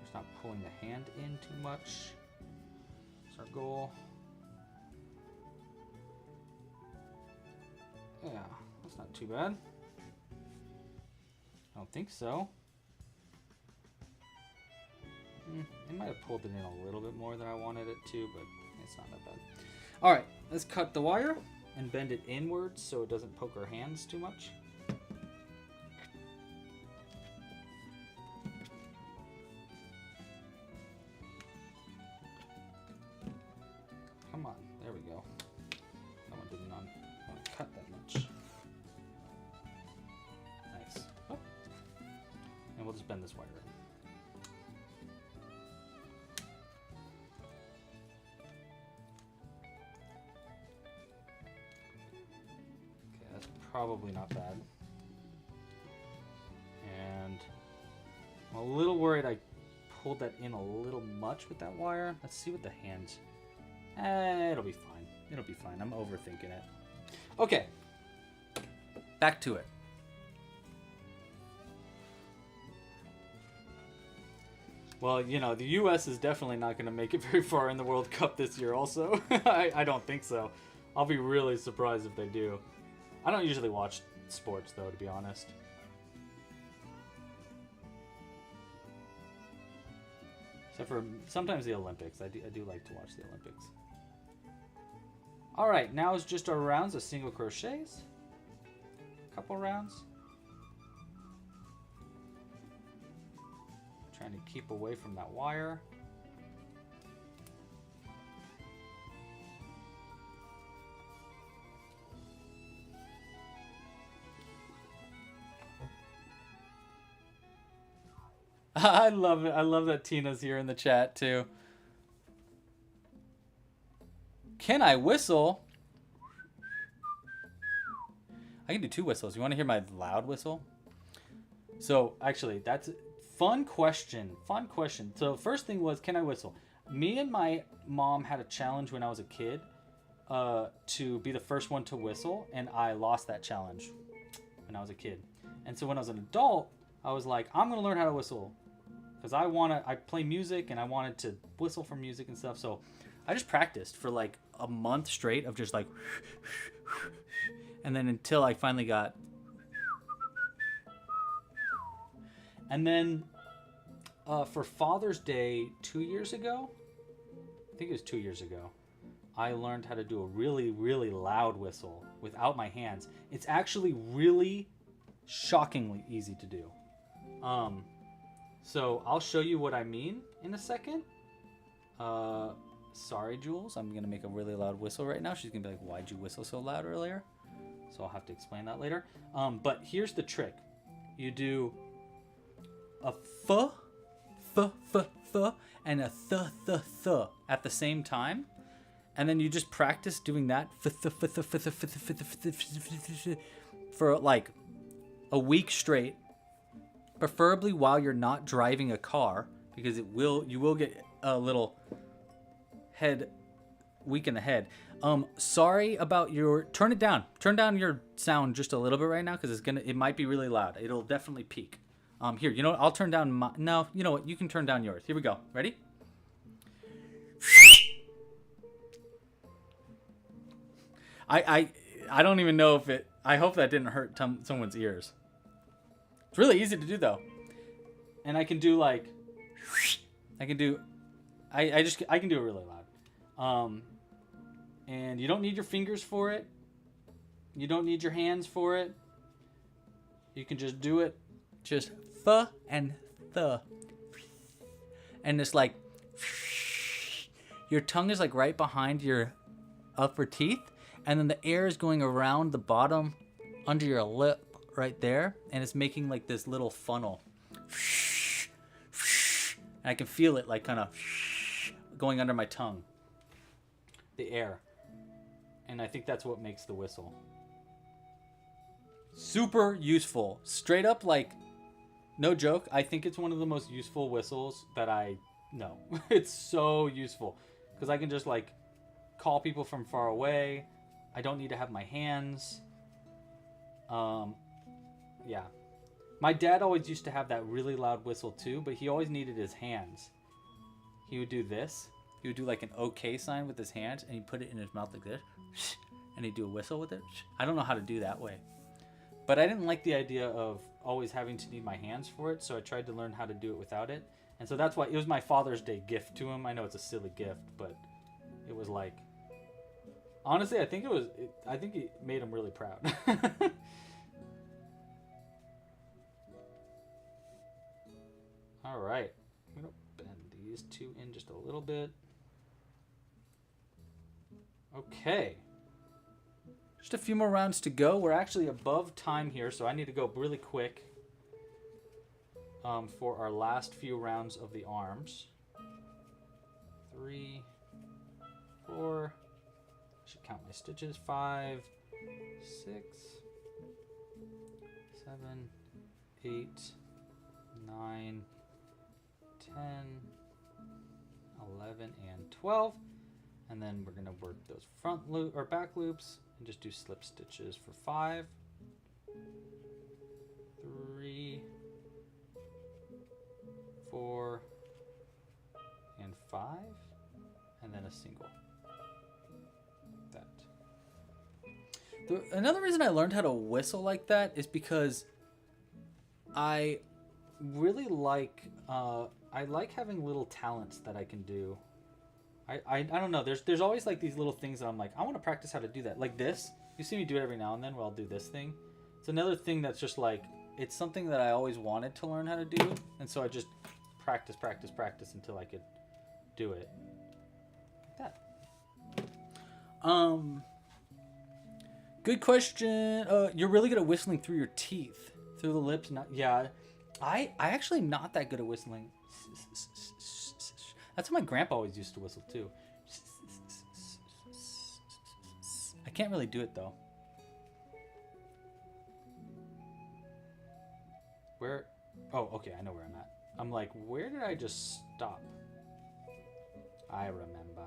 Just not pulling the hand in too much. That's our goal. Yeah, that's not too bad. I don't think so. It might have pulled it in a little bit more than I wanted it to, but it's not that bad. Alright, let's cut the wire and bend it inwards so it doesn't poke our hands too much. Come on, there we go. That one didn't want to cut that much. Nice. Oh. And we'll just bend this wire in. Probably not bad. And I'm a little worried I pulled that in a little much with that wire. Let's see what the hands... it'll be fine. It'll be fine. I'm overthinking it. Okay. Back to it. Well, you know, the U.S. is definitely not going to make it very far in the World Cup this year also. I don't think so. I'll be really surprised if they do. I don't usually watch sports, though, to be honest. Except for sometimes the Olympics. I do like to watch the Olympics. Alright, now is just our rounds of single crochets. A couple rounds. Trying to keep away from that wire. I love it. I love that Tina's here in the chat too. Can I whistle? I can do 2 whistles. You want to hear my loud whistle? So actually, that's a fun question. Fun question. So first thing was, can I whistle? Me and my mom had a challenge when I was a kid to be the first one to whistle, and I lost that challenge when I was a kid. And so when I was an adult, I was like, I'm gonna learn how to whistle. Because I play music and I wanted to whistle for music and stuff. So I just practiced for like a month straight of just like, and then until I finally got, and then for Father's Day 2 years ago, I think it was 2 years ago, I learned how to do a really, really loud whistle without my hands. It's actually really shockingly easy to do. So I'll show you what I mean in a second. Sorry, Jules. I'm going to make a really loud whistle right now. She's going to be like, why'd you whistle so loud earlier? So I'll have to explain that later. But here's the trick. You do a f, and a th at the same time. And then you just practice doing that for like a week straight. Preferably while you're not driving a car, because you will get a little weak in the head. Sorry about your, turn it down. Turn down your sound just a little bit right now, because it might be really loud. It'll definitely peak. Here, you know what? I'll turn down no, you know what? You can turn down yours. Here we go. Ready? I don't even know if it, I hope that didn't hurt someone's ears. It's really easy to do though. And I can do like, I can do it really loud. And you don't need your fingers for it. You don't need your hands for it. You can just do it. Just th and th. And it's like, your tongue is like right behind your upper teeth. And then the air is going around the bottom under your lip right there, and it's making like this little funnel, and I can feel it like kind of going under my tongue, the air, and I think that's what makes the whistle super useful. Straight up, like, no joke, I think it's one of the most useful whistles that I know. It's so useful because I can just like call people from far away. I don't need to have my hands. Yeah. My dad always used to have that really loud whistle too, but he always needed his hands. He would do this. He would do like an OK sign with his hands, and he'd put it in his mouth like this, and he'd do a whistle with it. I don't know how to do that way. But I didn't like the idea of always having to need my hands for it, so I tried to learn how to do it without it. And so that's why it was my Father's Day gift to him. I know it's a silly gift, but it was like, honestly, I think it made him really proud. All right, I'm gonna bend these two in just a little bit. Okay, just a few more rounds to go. We're actually above time here, so I need to go really quick for our last few rounds of the arms. 3, 4, I should count my stitches, 5, 6, 7, 8, 9, 10, 11, and 12. And then we're going to work those front loop or back loops and just do slip stitches for 5, 3, 4, 5, and then a single. That. Another reason I learned how to whistle like that is because I really like I like having little talents that I can do. I don't know. There's always like these little things that I'm like, I want to practice how to do that. Like this. You see me do it every now and then where I'll do this thing. It's another thing that's just like, it's something that I always wanted to learn how to do. And so I just practice until I could do it. Like that. Good question. You're really good at whistling through your teeth. Through the lips? Yeah. I actually am not that good at whistling. That's how my grandpa always used to whistle too. I can't really do it though. Where? Oh, okay, I know where I'm at. I'm like, where did I just stop? I remember.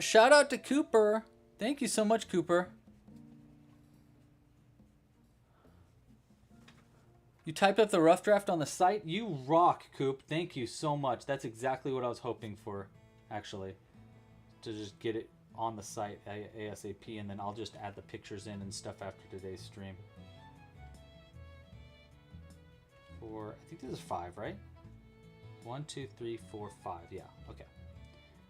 Shout out to Cooper. Thank you so much, Cooper. You typed up the rough draft on the site? You rock, Coop. Thank you so much. That's exactly what I was hoping for, actually. To just get it on the site ASAP, and then I'll just add the pictures in and stuff after today's stream. I think this is 5, right? 1, 2, 3, 4, 5. Yeah, okay.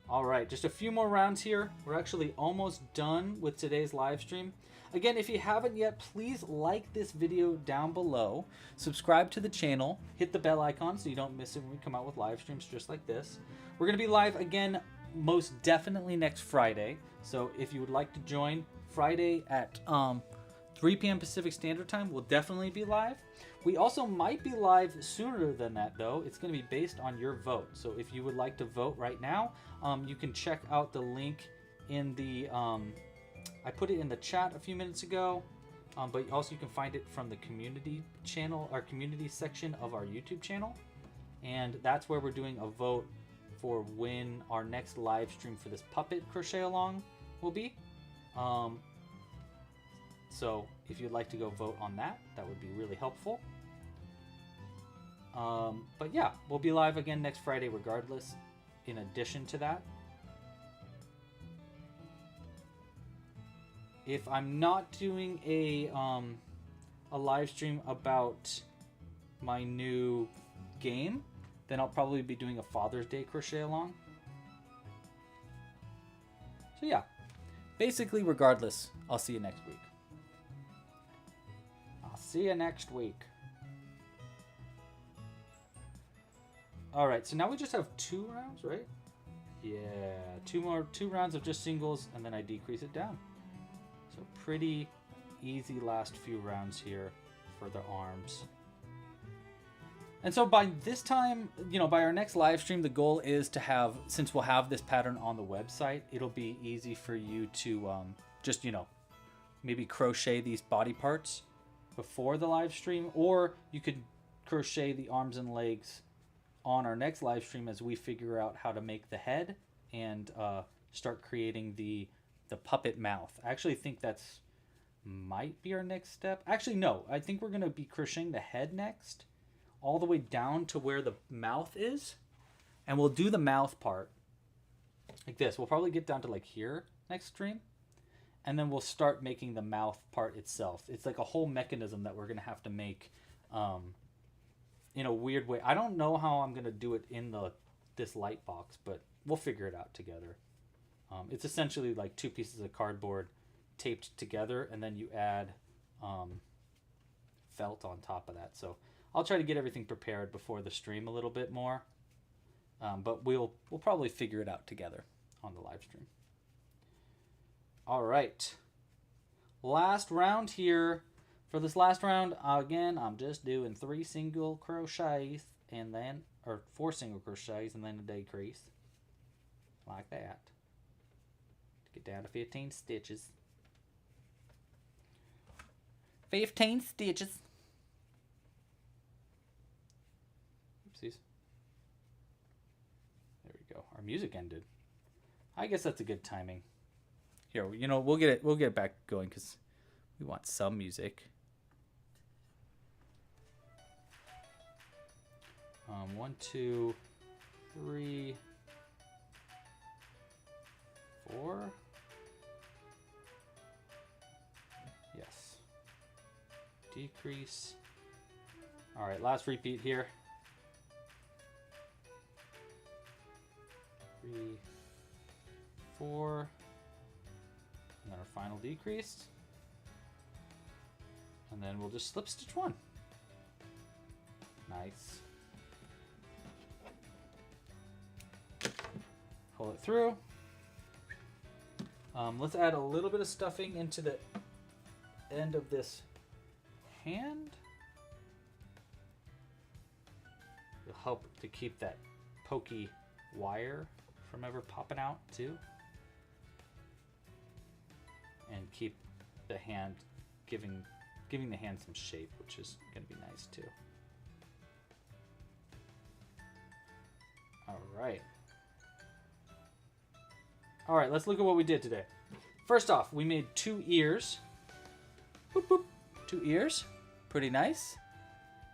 All right, just a few more rounds here. We're actually almost done with today's live stream. Again, if you haven't yet, please like this video down below. Subscribe to the channel. Hit the bell icon so you don't miss it when we come out with live streams just like this. We're going to be live again most definitely next Friday. So if you would like to join Friday at 3 p.m. Pacific Standard Time, we'll definitely be live. We also might be live sooner than that, though. It's going to be based on your vote. So if you would like to vote right now, you can check out the link in the... I put it in the chat a few minutes ago, but also you can find it from the community channel, our community section of our YouTube channel. And that's where we're doing a vote for when our next live stream for this puppet crochet along will be. So if you'd like to go vote on that, that would be really helpful. But yeah, we'll be live again next Friday regardless, in addition to that. If I'm not doing a live stream about my new game, then I'll probably be doing a Father's Day crochet along. So yeah, basically regardless, I'll see you next week. I'll see you next week. All right, so now we just have 2 rounds, right? Yeah, 2 rounds of just singles, and then I decrease it down. So pretty easy last few rounds here for the arms. And so by this time, by our next live stream, the goal is to have, since we'll have this pattern on the website, it'll be easy for you to just, maybe crochet these body parts before the live stream, or you could crochet the arms and legs on our next live stream as we figure out how to make the head and start creating the puppet mouth. I actually think that's might be our next step. Actually, no. I think we're going to be crocheting the head next, all the way down to where the mouth is. And we'll do the mouth part like this. We'll probably get down to like here next stream. And then we'll start making the mouth part itself. It's like a whole mechanism that we're going to have to make in a weird way. I don't know how I'm going to do it in this light box, but we'll figure it out together. It's essentially like 2 pieces of cardboard taped together, and then you add felt on top of that. So I'll try to get everything prepared before the stream a little bit more, but we'll probably figure it out together on the live stream. All right, last round here. For this last round, again, I'm just doing 3 single crochets and then, or 4 single crochets and then a decrease, like that. Get down to 15 stitches. 15 stitches. Oopsies. There we go. Our music ended. I guess that's a good timing. Here, we'll get it back going because we want some music. 1, 2, 3, 4. Yes. Decrease. All right, last repeat here. 3, 4. And then our final decrease. And then we'll just slip stitch 1. Nice. Pull it through. Let's add a little bit of stuffing into the end of this hand. It'll help to keep that pokey wire from ever popping out too. And keep the hand giving the hand some shape, which is going to be nice too. All right. All right, let's look at what we did today. First off, we made 2 ears. Boop, boop. 2 ears. Pretty nice.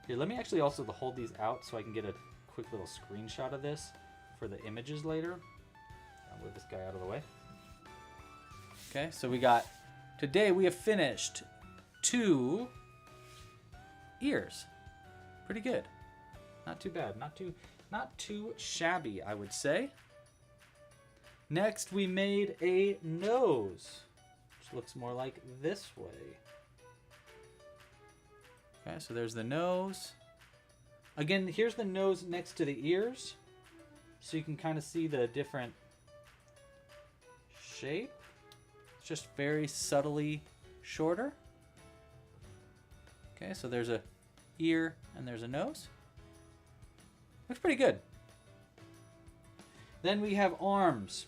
Here, let me actually also hold these out so I can get a quick little screenshot of this for the images later. I'll move this guy out of the way. Okay, so today we have finished 2 ears. Pretty good. Not too bad. Not too shabby, I would say. Next, we made a nose, which looks more like this way. Okay, so there's the nose. Again, here's the nose next to the ears, so you can kind of see the different shape. It's just very subtly shorter. Okay, so there's a ear and there's a nose. Looks pretty good. Then we have arms.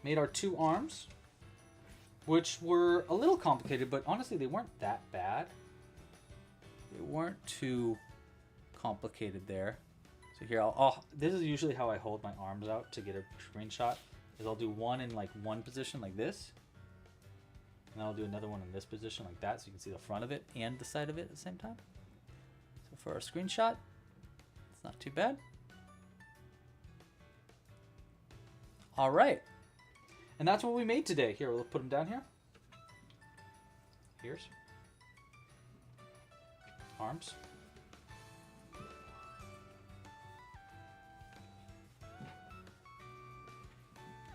Made our 2 arms, which were a little complicated, but honestly, they weren't that bad. They weren't too complicated there. So here, this is usually how I hold my arms out to get a screenshot. Is I'll do one in like one position like this, and then I'll do another one in this position like that, so you can see the front of it and the side of it at the same time. So for our screenshot, it's not too bad. All right. And that's what we made today. Here, we'll put them down here. Ears. Arms.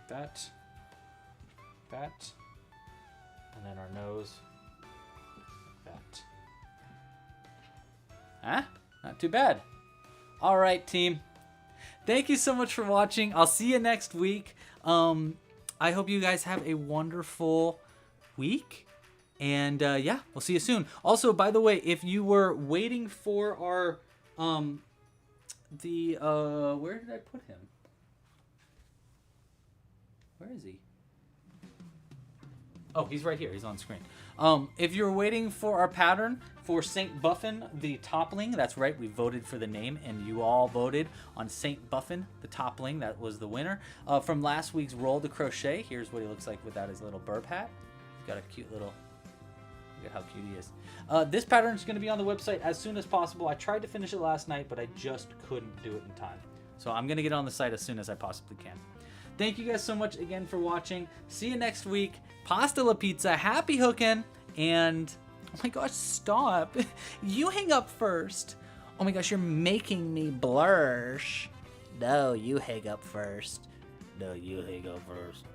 That. And then our nose. That. Huh? Not too bad. All right, team. Thank you so much for watching. I'll see you next week. I hope you guys have a wonderful week. And yeah, we'll see you soon. Also, by the way, if you were waiting for our where did I put him? Where is he? Oh, he's right here. He's on screen. If you're waiting for our pattern for St. Buffin, the toppling, that's right, we voted for the name, and you all voted on St. Buffin, the toppling. That was the winner. From last week's Roll to Crochet, here's what he looks like without his little burp hat. He's got a cute little... Look at how cute he is. This pattern is going to be on the website as soon as possible. I tried to finish it last night, but I just couldn't do it in time. So I'm going to get it on the site as soon as I possibly can. Thank you guys so much again for watching. See you next week. Pasta la pizza. Happy hooking. And, oh my gosh, stop. You hang up first. Oh my gosh, you're making me blush. No, you hang up first. No, you hang up first.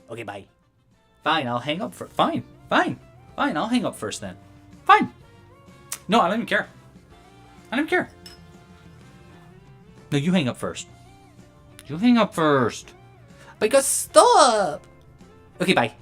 Okay, bye. Fine, I'll hang up first. Fine, I'll hang up first then. Fine. No, I don't even care. I don't care. No, you hang up first. You hang up first. Because stop. Okay, bye.